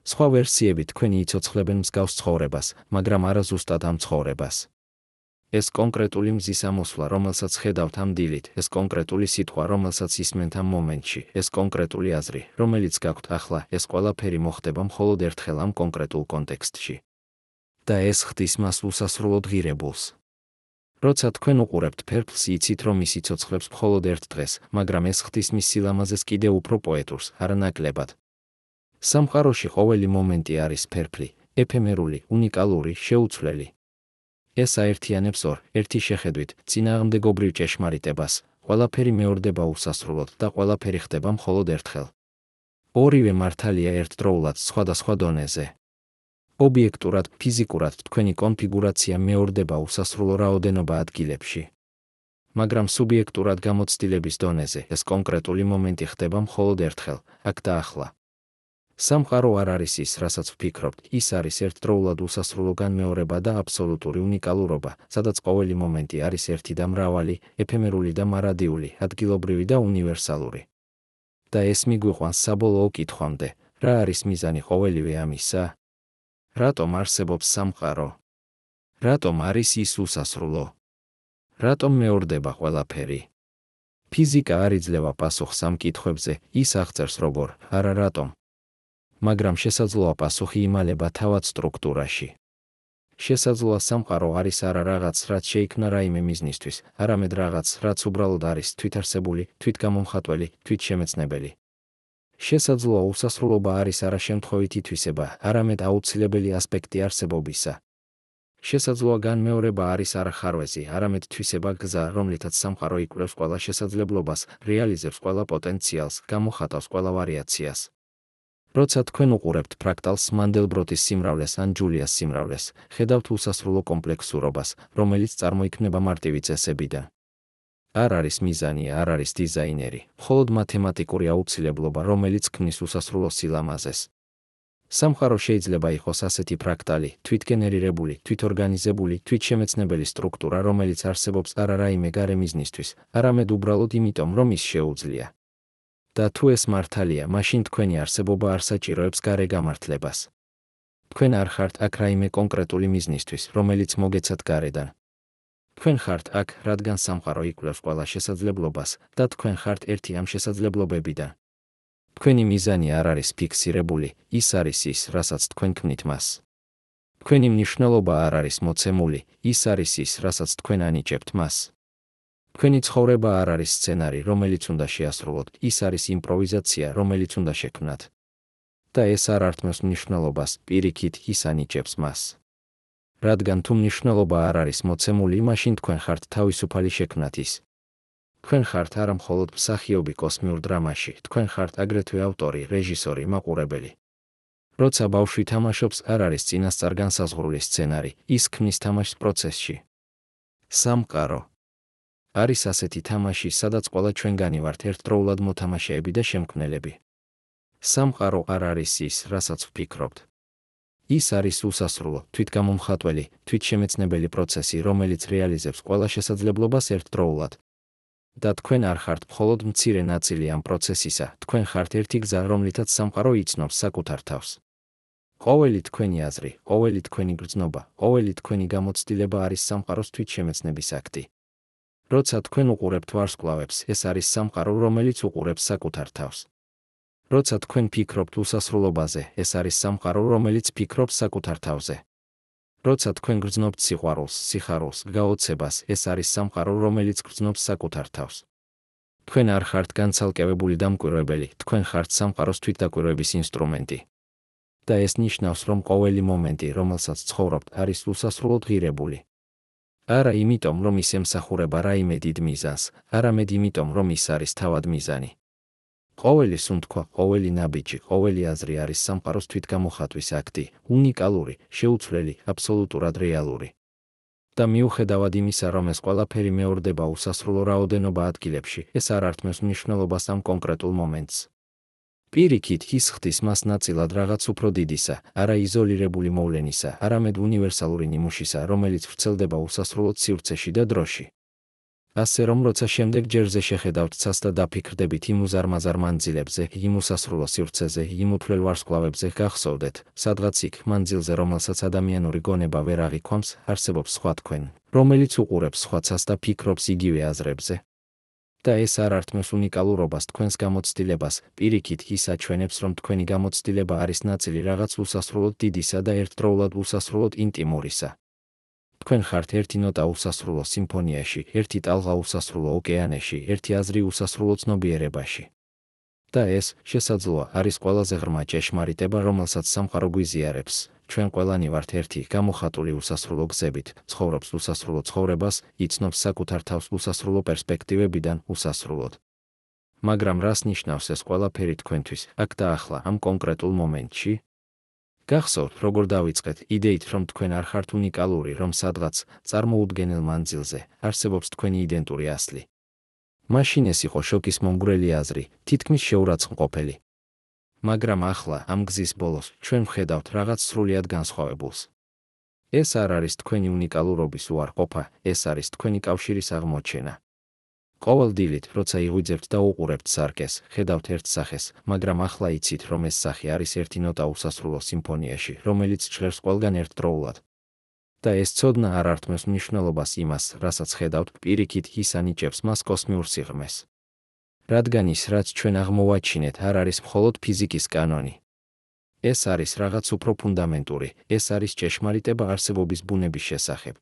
სხვა ვერსიები თქვენი იცოცხლებენ მსგავს ცხოვრებას, მაგრამ არა ზუსტად ამ ცხოვრებას. ეს კონკრეტული მზის ამოსვლა, რომელსაც ხედავთ ამ დილით, ეს კონკრეტული სიტყვა, რომელსაც ისმენთ ამ მომენტში, ეს კონკრეტული აზრი, რომელიც გაქვთ ახლა, ეს ყველაფერი მოხდება მხოლოდ ერთხელ ამ კონკრეტულ კონტექსტში. და ეს ხდის მას უსასრულოდ ღირებულს. როცა თქვენ უყურებთ ფერფლს, იცით რომ ის იცოცხლებს მხოლოდ ერთ დღეს, მაგრამ ეს ხდის მის სილამაზეს კიდევ უფრო პოეტურს, არანაკლებად. სამყაროში ყოველი მომენტი არის ფერფლი, ეფემერული, უნიკალური, შეუცვლელი. ეს აერთიანებს ერთი შეხედვით წინააღმდეგობრივ ჭეშმარიტებას, ყველაფერი მეორდება უსასრულოდ და ყველაფერი ხდება მხოლოდ ერთხელ. ორივე მართალია ერთდროულად სხვადასხვა დონეზე. ობიექტურად, ფიზიკურად თქვენი კონფიგურაცია მეორდება უსასრულო რაოდენობა ადგილებში. მაგრამ სუბიექტურად გამოცდილების დონეზე ეს კონკრეტული მომენტი ხდება მხოლოდ ერთხელ, აქ და ახლა. სამყარო არ არის ის, რასაც ვფიქრობთ, ის არის ერთდროულად უსასრულო განმეორება და აბსოლუტური უნიკალურობა, სადაც ყოველი მომენტი არის ერთი და მრავალი, ეფემერული და მარადიული, ადგილობრივი და უნივერსალური. და ეს მიგვიყვანს საბოლოო კითხვამდე, რა არის მიზანი ყოველივე ამისა? რატომ არსებობს სამყარო? რატომ არის ის უსასრულო? რატომ მეორდება ყველაფერი? ფიზიკა არ იძლევა პასუხს ამ კითხვებზე, ის აღწერს როგორ, არა რატომ. მაგრამ შესაძლოა პასუხი იმალება თავად სტრუქტურაში. შესაძლოა სამყარო არის არა რაღაც, რაც შეიქმნა რაიმე მიზნისთვის, არამედ რაღაც, რაც უბრალოდ არის თვითარსებული, თვითგამომხატველი, თვითშემეცნებელი. შესაძლოა უსასრულობა არის არა შემთხვევითი თვისება, არამედ აუცილებელი ასპექტი არსებობისა. შესაძლოა განმეორება არის არა ხარვეზი, არამედ თვისება, გზა, რომლითაც სამყარო იკვლევს ყველა შესაძლებლობას, რეალიზებს ყველა პოტენციალს, გამოხატავს ყველა ვარიაციას. როცა თქვენ უყურებთ ფრაქტალს, მანდელბროტის სიმრავლეს ან ჯულიას სიმრავლეს, ხედავთ უსასრულო კომპლექსურობას, რომელიც წარმოიქმნება მარტივი წესებიდან. არ არის მიზანი, არ არის დიზაინერი, მხოლოდ მათემატიკური აუცილებლობა, რომელიც ქმნის უსასრულო სილამაზეს. სამყარო შეიძლება იყოს ასეთი ფრაქტალი, თვითგენერირებული, თვითორგანიზებული, თვითშემეცნებელი სტრუქტურა, რომელიც არსებობს არა რაიმე გარე მიზნისთვის, არამედ უბრალოდ იმიტომ, რომ ის შეუძლია. და თუ ეს მართალია, მაშინ თქვენი არსებობა არ საჭიროებს გარე გამართლებას. თქვენ არ ხართ აქ რაიმე კონკრეტული მიზნისთვის, რომელიც მოგეცათ გარედან. თქვენ ხართ აქ, რადგან სამყარო იკვლევს ყველა შესაძლებლობას და თქვენ ხართ ერთი ამ შესაძლებლობებიდან. თქვენი მიზანი არ არის ფიქსირებული, ის არის ის, რასაც თქვენ ქმნით მას. თქვენი მნიშვნელობა არ არის მოცემული, ის არის ის, რასაც თქვენ ანიჭებთ მას. თქვენი ცხოვრება არ არის სცენარი, რომელიც უნდა შეასრულოთ, ის არის იმპროვიზაცია, რომელიც უნდა შექმნათ. და ეს არ ართმევს მნიშვნელობას, პირიქით, ის ანიჭებს მას. რადგან თუ მნიშვნელობა არ არის მოცემული, მაშინ თქვენ ხართ თავისუფალი შექმნათ ის. თქვენ ხართ არა მხოლოდ მსახიობი კოსმიურ დრამაში, თქვენ ხართ აგრეთვე ავტორი, რეჟისორი, მაყურებელი. როცა ბავშვი თამაშობს, არ არის წინასწარ განსაზღვრული სცენარი, ის ქმნის თამაშს პროცესში. სამყარო არის ასეთი თამაში, სადაც ყველა ჩვენგანი ვართ ერთდროულად მოთამაშეები და შემქმნელები. სამყარო არ არის ის, რასაც ვფიქრობთ. ის არის უსასრულო, თვითგამომხატველი, თვითშემეცნებელი პროცესი, რომელიც რეალიზებს ყველა შესაძლებლობას ერთდროულად. და თქვენ არ ხართ მხოლოდ მცირე ნაწილი ამ პროცესისა, თქვენ ხართ ერთი გზა, რომლითაც სამყარო იცნობს საკუთარ თავს. ყოველი თქვენი აზრი, ყოველი თქვენი გრძნობა, ყოველი თქვენი გამოცდილება არის სამყაროს თვითშემეცნების აქტი. როცა თქვენ უყურებთ ვარსკვლავებს, ეს არის სამყარო, რომელიც უყურებს საკუთარ თავს. როცა თქვენ ფიქრობთ უსასრულობაზე, ეს არის სამყარო, რომელიც ფიქრობს საკუთარ თავზე. როცა თქვენ გრძნობთ სიყვარულს, სიხარულს, გაოცებას, ეს არის სამყარო, რომელიც გრძნობს საკუთარ თავს. თქვენ არ ხართ განცალკევებული დამკვირვებელი, თქვენ ხართ სამყაროს თვითდაკვირვების ინსტრუმენტი. და ეს ნიშნავს, რომ ყოველი მომენტი, რომელსაც ცხოვრობთ, არის უსასრულოდ ღირებული. არა იმიტომ, რომ ის ემსახურება რაიმე დიდ მიზანს, არამედ იმიტომ, რომ ის არის თავად მიზანი. ყოველი სუნთქვა, ყოველი ნაბიჯი, ყოველი აზრი არის სამყაროს თვითგამოხატვის აქტი, უნიკალური, შეუცვლელი, აბსოლუტურად რეალური. და მიუხედავად იმისა, რომ ეს ყველაფერი მეორდება უსასრულო რაოდენობა ადგილებში, ეს არ ართმევს მნიშვნელობას ამ კონკრეტულ მომენტს. პირიქით, ის ხდის მას ნაწილად რაღაც უფრო დიდისა, არა იზოლირებული მოვლენისა, არამედ უნივერსალური ნიმუშისა, რომელიც ვრცელდება უსასრულოდ სივრცეში და დროში. ასე რომ როცა შემდეგ ჯერზე შეხედავთ ცას და დაფიქრდებით იმ უზარმაზარ მანძილებზე, იმ უსასრულო სივრცეზე, იმ უთვლელ ვარსკვლავებზე, გახსოვდეთ, სადღაც იქ, მანძილზე, რომელსაც ადამიანური გონება ვერ აღიქვამს, არსებობს სხვა თქვენ, რომელიც უყურებს სხვა ცას და ფიქრობს იგივე აზრებზე. და ეს არ ართმევს უნიკალურობას, თქვენს გამოცდილებას, პირიქით, ის აჩვენებს, რომ თქვენი გამოცდილება არის ნაწილი რაღაც უსასრულოდ დიდისა და ერთდროულად უსასრულოდ ინტიმურისა. თქვენ ხართ ერთი ნოტა უსასრულო სიმფონიაში, ერთი ტალღა უსასრულო ოკეანეში, ერთი აზრი უსასრულო ცნობიერებაში. და ეს, შესაძლოა, არის ყველაზე ღრმა ჭეშმარიტება, რომელსაც სამყარო გვიზიარებს. ჩვენ ყველანი ვართ ერთი, გამოხატული უსასრულო გზებით, ცხოვრობს უსასრულო ცხოვრებას, იცნობს საკუთარ თავს უსასრულო პერსპექტივებიდან, უსასრულოდ. მაგრამ რას ნიშნავს ეს ყველაფერი თქვენთვის, აქ და ახლა, ამ კონკრეტულ მომენტში? გახსოვთ, როგორ დავიწყეთ იდეით, რომ თქვენ არ ხართ უნიკალური, რომ სადღაც, წარმოუდგენელ მანძილზე, არსებობს თქვენი იდენტური ასლი. მაშინ ეს იყო შოკის მომგვრელი აზრი, თითქმის შეურაცხმყოფელი. მაგრამ ახლა, ამ გზის ბოლოს, ჩვენ ვხედავთ რაღაც სრულიად განსხვავებულს. ეს არ არის თქვენი უნიკალურობის უარყოფა, ეს არის თქვენი კავშირის აღმოჩენა. ყოველ დილით, როცა იღვიძებთ და უყურებთ სარკეს, ხედავთ ერთ სახეს, მაგრამ ახლა იცით, რომ ეს სახე არის ერთი ნოტა უსასრულო სიმფონიაში, რომელიც ჟღერს ყველგან ერთდროულად. და ეს ცოდნა არ ართმევს მნიშვნელობას იმას, რასაც ხედავთ, პირიქით, ის ანიჭებს მას კოსმიურ სიღრმეს. რადგან ის, რაც ჩვენ აღმოვაჩინეთ, არ არის მხოლოდ ფიზიკის კანონი. ეს არის რაღაც უფრო ფუნდამენტური, ეს არის ჭეშმარიტება არსებობის ბუნების შესახებ.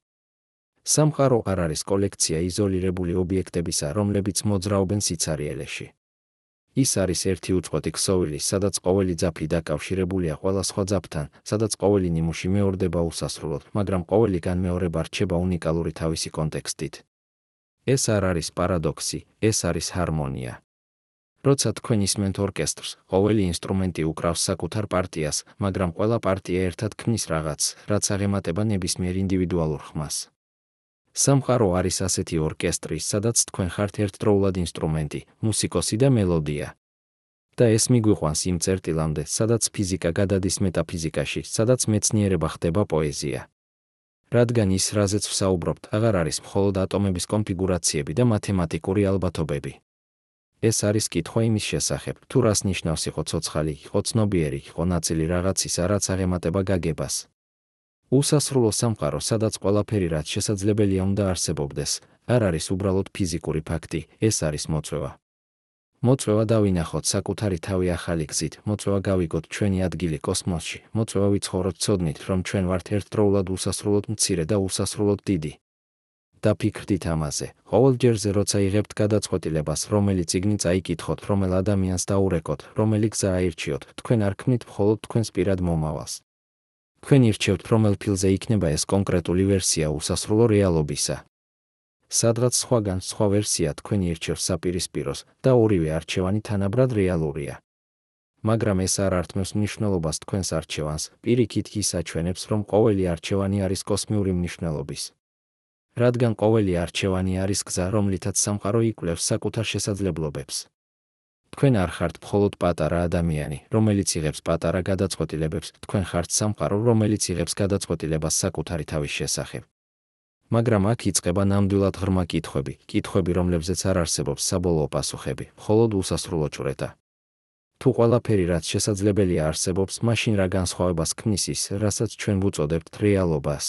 სამყარო არ არის კოლექცია იზოლირებული ობიექტებისა, რომლებიც მოძრაობენ სიცარიელეში. ის არის ერთი უწყვეტი ქსოვილი, სადაც ყოველი ძაფი დაკავშირებულია ყველა სხვა ძაფთან, სადაც ყოველი ნიმუში მეორდება უსასრულოდ, მაგრამ ყოველი განმეორება რჩება უნიკალური თავისი კონტექსტით. ეს არ არის პარადოქსი, ეს არის ჰარმონია. როცა თქვენ ისმენთ ორკესტრს, ყოველი ინსტრუმენტი უკრავს საკუთარ პარტიას, მაგრამ ყველა პარტია ერთად ქმნის რაღაც, რაც აღემატება ნებისმიერ ინდივიდუალურ ხმას. სამყარო არის ასეთი ორკესტრი, სადაც თქვენ ხართ ერთდროულად ინსტრუმენტი, მუსიკოსი და მელოდია. და ეს მიგვიყვანს იმ წერტილამდე, სადაც ფიზიკა გადადის მეტაფიზიკაში, სადაც მეცნიერება ხდება პოეზია. რადგან ის, რაზეც ვსაუბრობთ, აღარ არის მხოლოდ ატომების კონფიგურაციები და მათემატიკური ალბათობები. ეს არის კითხვა იმის შესახებ, თუ რას ნიშნავს იყო ცოცხალი, იყო ცნობიერი, იყო ნაწილი რაღაცისა, რაც აღემატება გაგებას. უსასრულო სამყარო, სადაც ყველაფერი, რაც შესაძლებელია უნდა არსებობდეს, არ არის უბრალოდ ფიზიკური ფაქტი, ეს არის მოწვევა. მოწვევა დავინახოთ საკუთარი თავი ახალი გზით, მოწვევა გავიგოთ ჩვენი ადგილი კოსმოსში, მოწვევა ვიცხოვროთ ცოდნით, რომ ჩვენ ვართ ერთდროულად უსასრულოდ მცირე და უსასრულოდ დიდი. დაფიქრდით ამაზე. ყოველ ჯერზე როცა იღებთ გადაწყვეტილებას, რომელი წიგნი წაიკითხოთ, რომელ ადამიანს დაურეკოთ, რომელი გზა აირჩიოთ, თქვენ არ ქმნით მხოლოდ თქვენს პირად მომავალს. თქვენ ირჩევთ, რომელ ფილზე იქნება ეს კონკრეტული ვერსია უსასრულო რეალობისა. სადღაც სხვაგან სხვა ვერსია თქვენ ირჩევთ საპირისპიროს და ორივე არჩევანი თანაბრად რეალურია. მაგრამ ეს არ ართმევს მნიშვნელობას თქვენს არჩევანს, პირიქით ის აჩვენებს, რომ ყოველი არჩევანი არის კოსმიური მნიშვნელობის. რადგან ყოველი არჩევანი არის გზა, რომლითაც სამყარო იკვლევს საკუთარ შესაძლებლობებს. თქვენ არ ხართ მხოლოდ პატარა ადამიანი, რომელიც იღებს პატარა გადაწყვეტილებებს, თქვენ ხართ სამყარო, რომელიც იღებს გადაწყვეტილებას საკუთარი თავის შესახებ. მაგრამ აქ იწყება ნამდვილად ღრმა კითხვები, რომლებზეც არ არსებობს საბოლოო პასუხები, მხოლოდ უსასრულო ჭვრეტა. თუ ყველაფერი, რაც შესაძლებელია არსებობს, მაშინ რა განსხვავებას ქმნის ის, რასაც ჩვენ ვუწოდებთ რეალობას?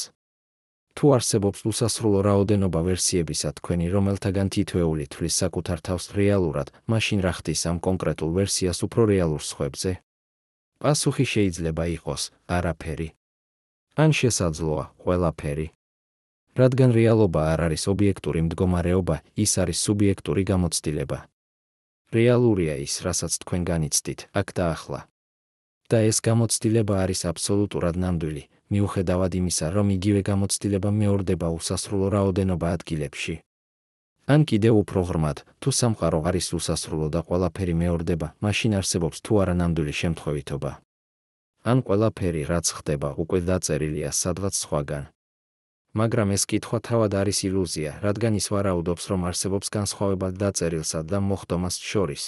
თუ არსებობს უსასრულო რაოდენობა ვერსიებისა თქვენი, რომელთაგან თითოეული თვლის საკუთარ თავს რეალურად, მაშინ რა ხდის ამ კონკრეტულ ვერსიას უფრო რეალურ სხვებზე? პასუხი შეიძლება იყოს არაფერი. ან შესაძლოა ყველაფერი. რადგან რეალობა არ არის ობიექტური მდგომარეობა, ის არის სუბიექტური გამოცდილება. რეალურია ის, რასაც თქვენ განიცდით, აქ და ახლა. და ეს გამოცდილება არის აბსოლუტურად ნამდვილი, მიუხედავად იმისა, რომ იგივე გამოცდილება მეორდება უსასრულო რაოდენობა ადგილებში. ან კიდევ უფრო ღრმად, თუ სამყარო არის უსასრულო და ყველაფერი მეორდება, მაშინ არსებობს თუ არა ნამდვილი შემთხვევითობა. ან ყველაფერი, რაც ხდება, უკვე დაწერილია სადღაც სხვაგან. მაგრამ ეს კითხვა თავად არის ილუზია, რადგან ის ვარაუდობს, რომ არსებობს განსხვავება დაწერილსა და მოხდომას შორის.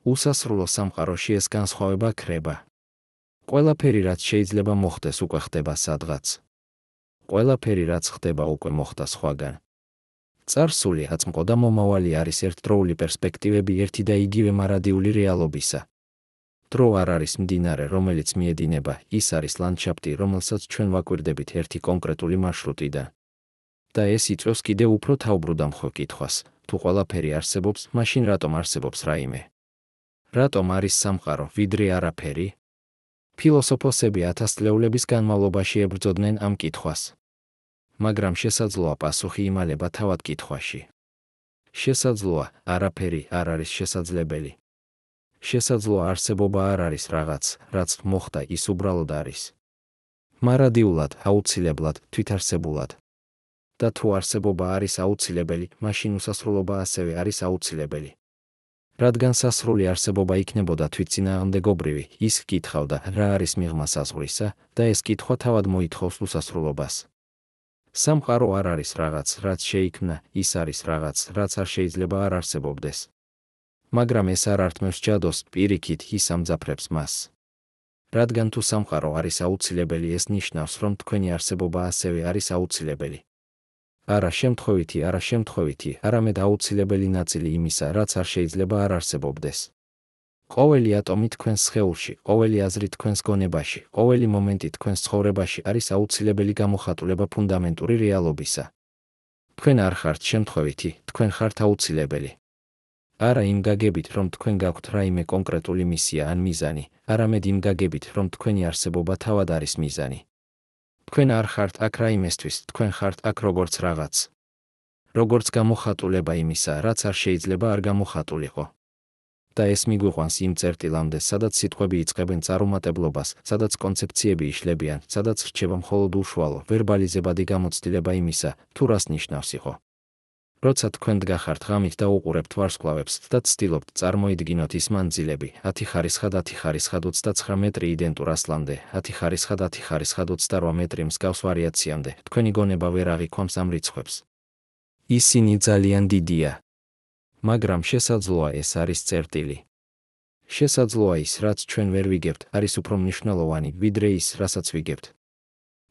უსასრულო სამყაროში ეს განსხვავება ქრება. ყველაფერი, რაც შეიძლება მოხდეს, უკვე ხდება სადღაც. ყველაფერი, რაც ხდება, უკვე მოხდა სხვაგან. წარსული, აწმყო და მომავალი არის ერთდროული პერსპექტივები ერთი და იგივე მარადიული რეალობისა. დრო არ არის მდინარე, რომელიც მიედინება, ის არის ლანდშაფტი, რომელსაც ჩვენ ვაკვირდებით ერთი კონკრეტული მარშრუტიდან. და ეს იწვევს კიდევ უფრო თავბრუდამხვევ კითხვას, თუ ყველაფერი არსებობს, მაშინ რატომ არსებობს რაიმე? რატომ არის სამყარო, ვიდრე არაფერი? ფილოსოფოსები ათასწლეულების განმავლობაში ებრძოდნენ ამ კითხვას. მაგრამ შესაძლოა პასუხი იმალება თავად კითხვაში. შესაძლოა, არაფერი არ არის შესაძლებელი. შესაძლოა არსებობა არ არის რაღაც, რაც მოხდა, ის უბრალოდ არის. მარადიულად, აუცილებლად, თვითარსებულად. და თუ არსებობა არის აუცილებელი, მაშინ უსასრულობა ასევე არის აუცილებელი. რადგან სასრული არსებობა იქნებოდა თვითწინააღმდეგობრივი, ის კითხავდა, რა არის მიღმა საზღვრისა, და ეს კითხვა თავად მოითხოვს უსასრულობას. სამყარო არ არის რაღაც, რაც შეიქმნა, ის არის რაღაც, რაც არ შეიძლება არ არსებობდეს. მაგრამ ეს არ ართმევს ჯადოს, პირიქით, ის ამძაფრებს მას. რადგან თუ სამყარო არის აუცილებელი, ეს ნიშნავს, რომ თქვენი არსებობა ასევე არის აუცილებელი. არა შემთხვევითი, არამედ აუცილებელი ნაწილი იმისა, რაც არ შეიძლება არ არსებობდეს. ყოველი ატომი თქვენს სხეულში, ყოველი აზრი თქვენს გონებაში, ყოველი მომენტი თქვენს ცხოვრებაში არის აუცილებელი გამოხატულება ფუნდამენტური რეალობისა. თქვენ არ ხართ შემთხვევითი, თქვენ ხართ აუცილებელი. არა იმ გაგებით, რომ თქვენ გაქვთ რაიმე კონკრეტული მისია ან მიზანი, არამედ იმ გაგებით, რომ თქვენი არსებობა თავად არის მიზანი. თქვენ არ ხართ აქ რაიმესთვის, თქვენ ხართ აქ როგორც რაღაც. როგორც გამოხატულება იმისა, რაც არ შეიძლება არ გამოხატულიყო. და ეს მიგვიყვანს იმ წერტილამდე, სადაც სიტყვები იწყებენ წარუმატებლობას, სადაც კონცეფციები იშლებიან, სადაც რჩება მხოლოდ უშუალო, ვერბალიზებადი გამოცდილება იმისა, თუ რას ნიშნავს იყო. როცა თქვენ დგახართ ღამით და უყურებთ ვარსკვლავებს და ცდილობთ წარმოიდგინოთ ის მანძილები, 10 ხარისხად 29 მეტრიდან 100-ლამდე, 10 ხარისხად 28 მეტრი მსგავს ვარიაციამდე, თქვენი გონება ვერ აღიქვამს ამ რიცხვებს. ისინი ძალიან დიდია. მაგრამ შესაძლოა ეს არის წერტილი. შესაძლოა ის, რაც ჩვენ ვერ ვიგებთ, არის უფრო მნიშვნელოვანი, ვიდრე ის, რასაც ვიგებთ.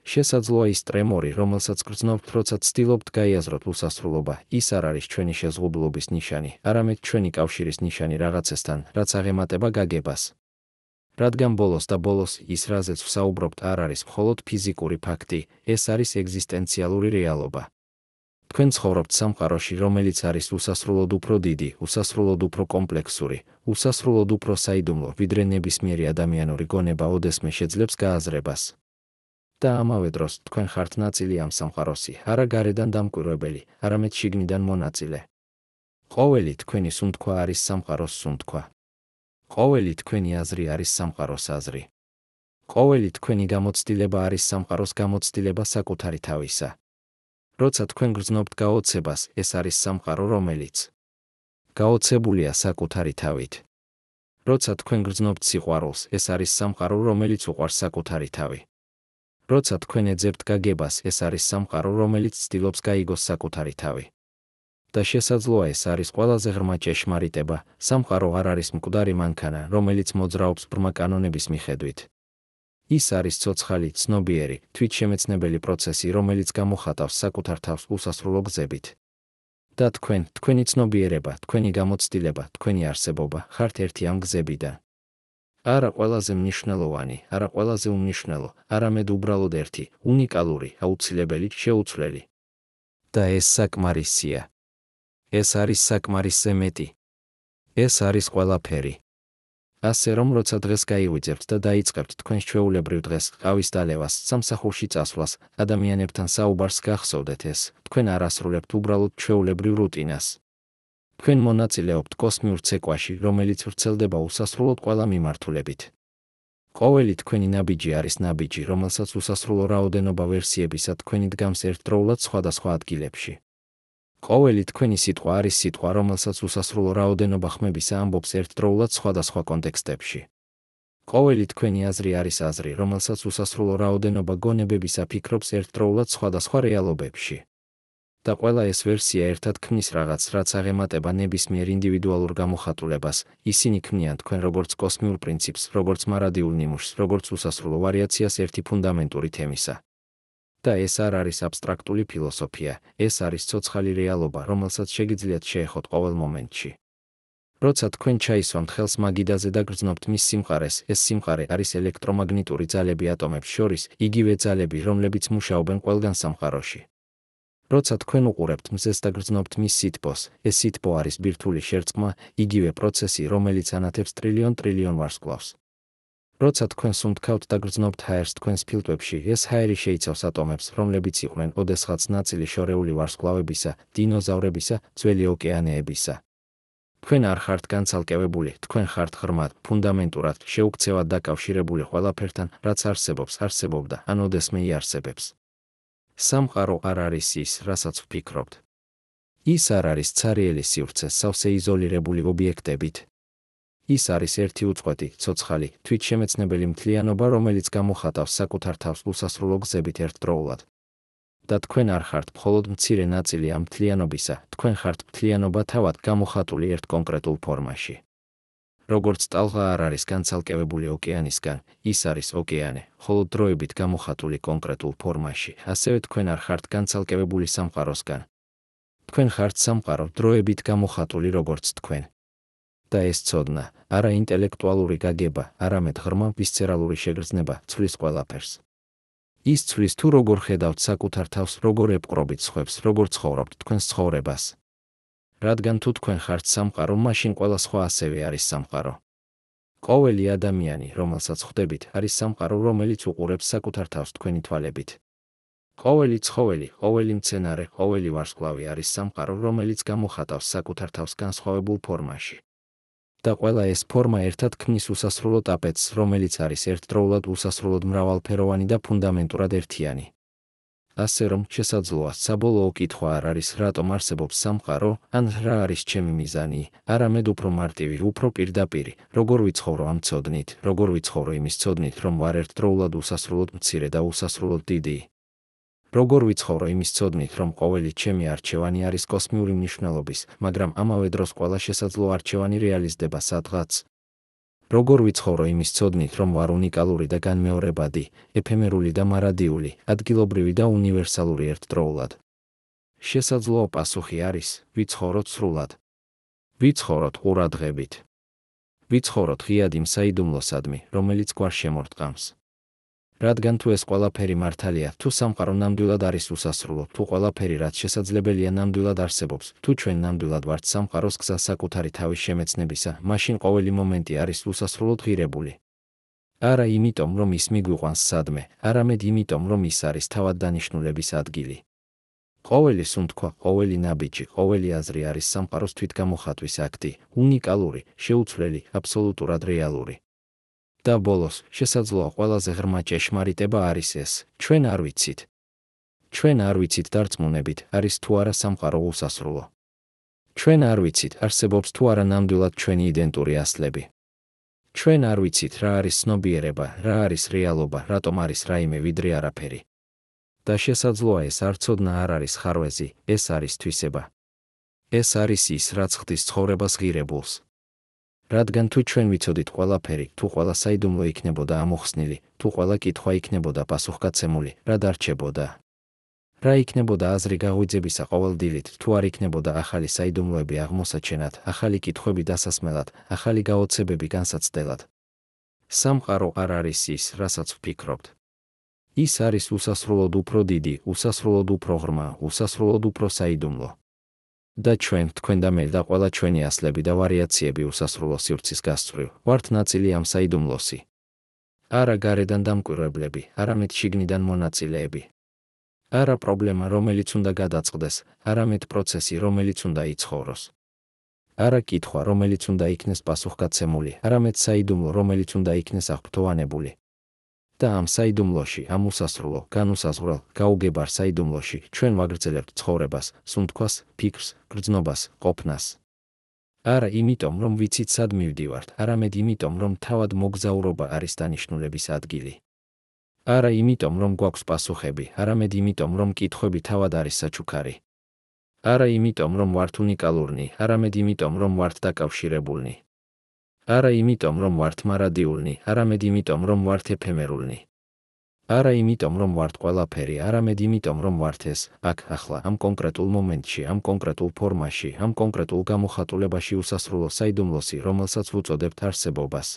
შესაძლოა ის ტრემორი, რომელსაც გრძნობთ, როცა ცდილობთ გაიაზროთ უსასრულობა, ის არ არის ჩვენი შეზღუდულობის ნიშანი, არამედ ჩვენი კავშირის ნიშანი რაღაცესთან, რაც აღემატება გაგებას. რადგან ბოლოს ის, რაზეც ვსაუბრობთ, არ არის მხოლოდ ფიზიკური ფაქტი, ეს არის ეგზისტენციალური რეალობა. თქვენ ცხოვრობთ სამყაროში, რომელიც არის უსასრულოდ უფრო დიდი, უსასრულოდ უფრო კომპლექსური, უსასრულოდ უფრო საიდუმლო, ვიდრე ნებისმიერი ადამიანური გონება ოდესმე შეძლებს გააზრებას. და ამავე დროს თქვენ ხართ ნაწილი ამ სამყაროსი, არა გარედან დამკვირვებელი, არამედ შიგნიდან მონაწილე. ყოველი თქვენი სუნთქვა არის სამყაროს სუნთქვა. ყოველი თქვენი აზრი არის სამყაროს აზრი. ყოველი თქვენი გამოცდილება არის სამყაროს გამოცდილება საკუთარი თავისა. როცა თქვენ გრძნობთ გაოცებას, ეს არის სამყარო, რომელიც გაოცებულია საკუთარი თავით. როცა თქვენ გრძნობთ სიყვარულს, ეს არის სამყარო, რომელიც უყვარს საკუთარი თავი. როცა თქვენ ეძებთ გაგებას, ეს არის სამყარო, რომელიც ცდილობს გაიგოს საკუთარი თავი. და შესაძლოა ეს არის ყველაზე ღრმა ჭეშმარიტება, სამყარო არ არის მკვდარი მანქანა, რომელიც მოძრაობს ბრმა კანონების მიხედვით. ის არის ცოცხალი, ცნობიერი, თვითშემეცნებელი პროცესი, რომელიც გამოხატავს საკუთარ თავს უსასრულო გზებით. და თქვენი ცნობიერება, თქვენი გამოცდილება, თქვენი არსებობა ხართ ერთი ამ გზებიდან. არა ყველაზე მნიშვნელოვანი, არა ყველაზე უმნიშვნელო, არამედ უბრალოდ ერთი, უნიკალური, აუცილებელი, შეუცვლელი. და ეს საკმარისია. ეს არის საკმარისზე მეტი. ეს არის ყველაფერი. ასე რომ როცა დღეს გაივიძებთ და დაიწყებთ თქვენს ჩვეულებრივ დღეს, ყავის დალევას, სამსახურში წასვლას, ადამიანებთან საუბარს, გახსოვდეთ ეს, თქვენ არ ასრულებთ უბრალოდ ჩვეულებრივ რუტინას. თქვენ მონაწილეობთ კოსმიურ ცეკვაში, რომელიც ვრცელდება უსასრულოდ ყველა მიმართულებით. ყოველი თქვენი ნაბიჯი არის ნაბიჯი, რომელსაც უსასრულო რაოდენობა ვერსიებისა თქვენი დგამს ერთდროულად სხვადასხვა ადგილებში. ყოველი თქვენი სიტყვა არის სიტყვა, რომელსაც უსასრულო რაოდენობა ხმებისა ამბობს ერთდროულად სხვადასხვა კონტექსტებში. ყოველი თქვენი აზრი არის აზრი, რომელსაც უსასრულო რაოდენობა გონებებისა ფიქრობს ერთდროულად სხვადასხვა რეალობებში. და ყველა ეს ვერსია ერთად ქმნის რაღაც, რაც აღემატება ნებისმიერ ინდივიდუალურ გამოხატულებას, ისინი ქმნიან თქვენ როგორც კოსმიურ პრინციპს, როგორც მარადიულ ნიმუშს, როგორც უსასრულო ვარიაციას ერთი ფუნდამენტური თემისა. და ეს არ არის აბსტრაქტული ფილოსოფია, ეს არის ცოცხალი რეალობა, რომელსაც შეგიძლიათ შეეხოთ ყოველ მომენტში. როცა თქვენ ჩაისვამთ ხელს მაგიდაზე და გრძნობთ მის სიმყარეს, ეს სიმყარე არის ელექტრომაგნიტური ძალები ატომებს შორის, იგივე ძალები, რომლებიც მუშაობენ ყველგან სამყაროში. როცა თქვენ უყურებთ მზეს და გრძნობთ მის სითბოს, ეს სითბო არის ბირთვული შერწყმა, იგივე პროცესი, რომელიც ანათებს ტრილიონ ვარსკვლავს. როცა თქვენ სუნთქავთ და გრძნობთ ჰაერს თქვენს ფილტვებში, ეს ჰაერი შეიცავს ატომებს, რომლებიც იყვნენ ოდესღაც ნაწილი შორეული ვარსკვლავებისა, დინოზავრებისა, ძველი ოკეანეებისა. თქვენ არ ხართ განცალკევებული, თქვენ ხართ ღრმად, ფუნდამენტურად, შეუქცევად დაკავშირებული ყველაფერთან, რაც არსებობდა, ან ოდესმე იარსებებს. სამყარო არ არის ის, რასაც ვფიქრობთ. ის არ არის ცარიელი სივრცე სავსე იზოლირებული ობიექტებით. ის არის ერთი უწყვეტი, ცოცხალი, თვითშემეცნებელი მთლიანობა, რომელიც გამოხატავს საკუთარ თავს უსასრულო გზებით ერთდროულად. და თქვენ არ ხართ მხოლოდ მცირე ნაწილი ამ მთლიანობისა, თქვენ ხართ მთლიანობა თავად გამოხატული ერთ კონკრეტულ ფორმაში. როგორც ტალღა არ არის განცალკევებული ოკეანისგან, ის არის ოკეანე, მხოლოდ დროებით გამოხატული კონკრეტულ ფორმაში, ასევე თქვენ არ ხართ განცალკევებული სამყაროსგან. თქვენ ხართ სამყარო, დროებით გამოხატული როგორც თქვენ. და ეს ცოდნა, არა ინტელექტუალური გაგება, არამედ ღრმა ვისცერალური შეგრძნება, ცვლის ყველაფერს. ის ცვლის თუ როგორ ხედავთ საკუთარ თავს, როგორ ებყრობით სხვებს, როგორ ცხოვრობთ თქვენს ცხოვრებას. რადგან თუ თქვენ ხართ სამყარო, მაშინ ყველა სხვა ასევე არის სამყარო. ყოველი ადამიანი, რომელსაც ხვდებით, არის სამყარო, რომელიც უყურებს საკუთარ თავს თქვენი თვალებით. ყოველი ცხოველი, ყოველი მცენარე, ყოველი ვარსკვლავი არის სამყარო, რომელიც გამოხატავს საკუთარ თავს განსხვავებულ ფორმაში. და ყველა ეს ფორმა ერთად ქმნის უსასრულო ტაპეტს, რომელიც არის ერთდროულად უსასრულოდ მრავალფეროვანი და ფუნდამენტურად ერთიანი. ასე რომ, შესაძლოა საბოლოო კითხვა არ არის, რატომ არსებობს სამყარო, ან რა არის ჩემი მიზანი, არამედ უფრო მარტივი, უფრო პირდაპირი, როგორ ვიცხოვრო ამ ცოდნით, როგორ ვიცხოვრო იმის ცოდნით, რომ ვარ ერთდროულად უსასრულოდ მცირე და უსასრულოდ დიდი. როგორ ვიცხოვრო იმის ცოდნით, რომ ყოველი ჩემი არჩევანი არის კოსმიური მნიშვნელობის, მაგრამ ამავე დროს ყველა შესაძლო არჩევანი რეალიზდება სადღაც. როგორ ვიცხოვრო იმის ცოდნით, რომ ვარ უნიკალური და განმეორებადი, ეფემერული და მარადიული, ადგილობრივი და უნივერსალური ერთდროულად. შესაძლოა პასუხი არის, ვიცხოვროთ სრულად. ვიცხოვროთ ყურადღებით. ვიცხოვროთ ღიად იმ საიდუმლოსადმი, რომელიც გვარშემორტყამს. რადგან თუ ეს ყველაფერი მართალია, თუ სამყარო ნამდვილად არის უსასრულო, თუ ყველაფერი, რაც შესაძლებელია ნამდვილად არსებობს, თუ ჩვენ ნამდვილად ვართ სამყაროს გზა საკუთარი თავის შემეცნებისა, მაშინ ყოველი მომენტი არის უსასრულოდ ღირებული. არა იმიტომ, რომ ის მიგვიყვანს სადმე, არამედ იმიტომ, რომ ის არის თავად დანიშნულების ადგილი. ყოველი სუნთქვა, ყოველი ნაბიჯი, ყოველი აზრი არის სამყაროს თვითგამოხატვის აქტი, უნიკალური, შეუცვლელი, აბსოლუტურად რეალური. და ბოლოს, შესაძლოა ყველაზე ღრმა ჭეშმარიტება არის ეს: ჩვენ არ ვიცით. ჩვენ არ ვიცით დარწმუნებით, არის თუ არა სამყარო უსასრულო. ჩვენ არ ვიცით, არსებობს თუ არა ნამდვილად ჩვენი იდენტური ასლები. ჩვენ არ ვიცით, რა არის ცნობიერება, რა არის რეალობა, რატომ არის რაიმე ვიდრე არაფერი. და შესაძლოა ეს არცოდნა არ არის ხარვეზი, ეს არის თვისება. ეს არის ის, რაც ხდის ცხოვრებას ღირებულს. რადგან თუ ჩვენ ვიცოდით ყველაფერი, თუ ყველა საიდუმლო იქნებოდა ამოხსნილი, თუ ყველა კითხვა იქნებოდა პასუხგაცემული, რა დარჩებოდა? რა იქნებოდა აზრი გაღვიძებისა ყოველდილით, თუ არ იქნებოდა ახალი საიდუმლოები აღმოსაჩენად, ახალი კითხვები დასასმელად, ახალი გაოცებები განსაცდელად? სამყარო არ არის ის, რასაც ვფიქრობთ. ის არის უსასრულოდ უფრო დიდი, უსასრულოდ უფრო ღრმა, უსასრულოდ უფრო საიდუმლო. და ჩვენ, თქვენ და მე და ყველა ჩვენი ასლები და ვარიაციები უსასრულო სივრცის გასწვრივ, ვართ ნაწილი ამ საიდუმლოსი. არა გარედან დამკვირვებლები, არამედ შიგნიდან მონაწილეები. არა პრობლემა, რომელიც უნდა გადაწყდეს, არამედ პროცესი, რომელიც უნდა იცხოვროს. არა კითხვა, რომელიც უნდა იქნეს პასუხგაცემული, არამედ საიდუმლო, რომელიც უნდა იქნეს აღფრთოვანებული. და ამ საიდუმლოში, ამ უსასრულო, განუსაზღვრელ, გაუგებარ საიდუმლოში, ჩვენ ვაგრძელებთ ცხოვრებას, სუნთქვას, ფიქრს, გრძნობას, ყოფნას. არა იმიტომ, რომ ვიცით სად მივდივართ, არამედ იმიტომ, რომ თავად მოგზაურობა არის დანიშნულების ადგილი. არა იმიტომ, რომ გვაქვს პასუხები, არამედ იმიტომ, რომ კითხვები თავად არის საჩუქარი. არა იმიტომ, რომ ვართ უნიკალურნი, არამედ იმიტომ, რომ ვართ დაკავშირებულნი. არა იმიტომ, რომ ვართ მარადიულნი, არამედ იმიტომ, რომ ვართ ეფემერულნი. არა იმიტომ, რომ ვართ ყველაფერი, არამედ იმიტომ, რომ ვართ ეს, აქ, ახლა, ამ კონკრეტულ მომენტში, ამ კონკრეტულ ფორმაში, ამ კონკრეტულ გამოხატულებაში უსასრულო საიდუმლოსი, რომელსაც ვუწოდებთ არსებობას.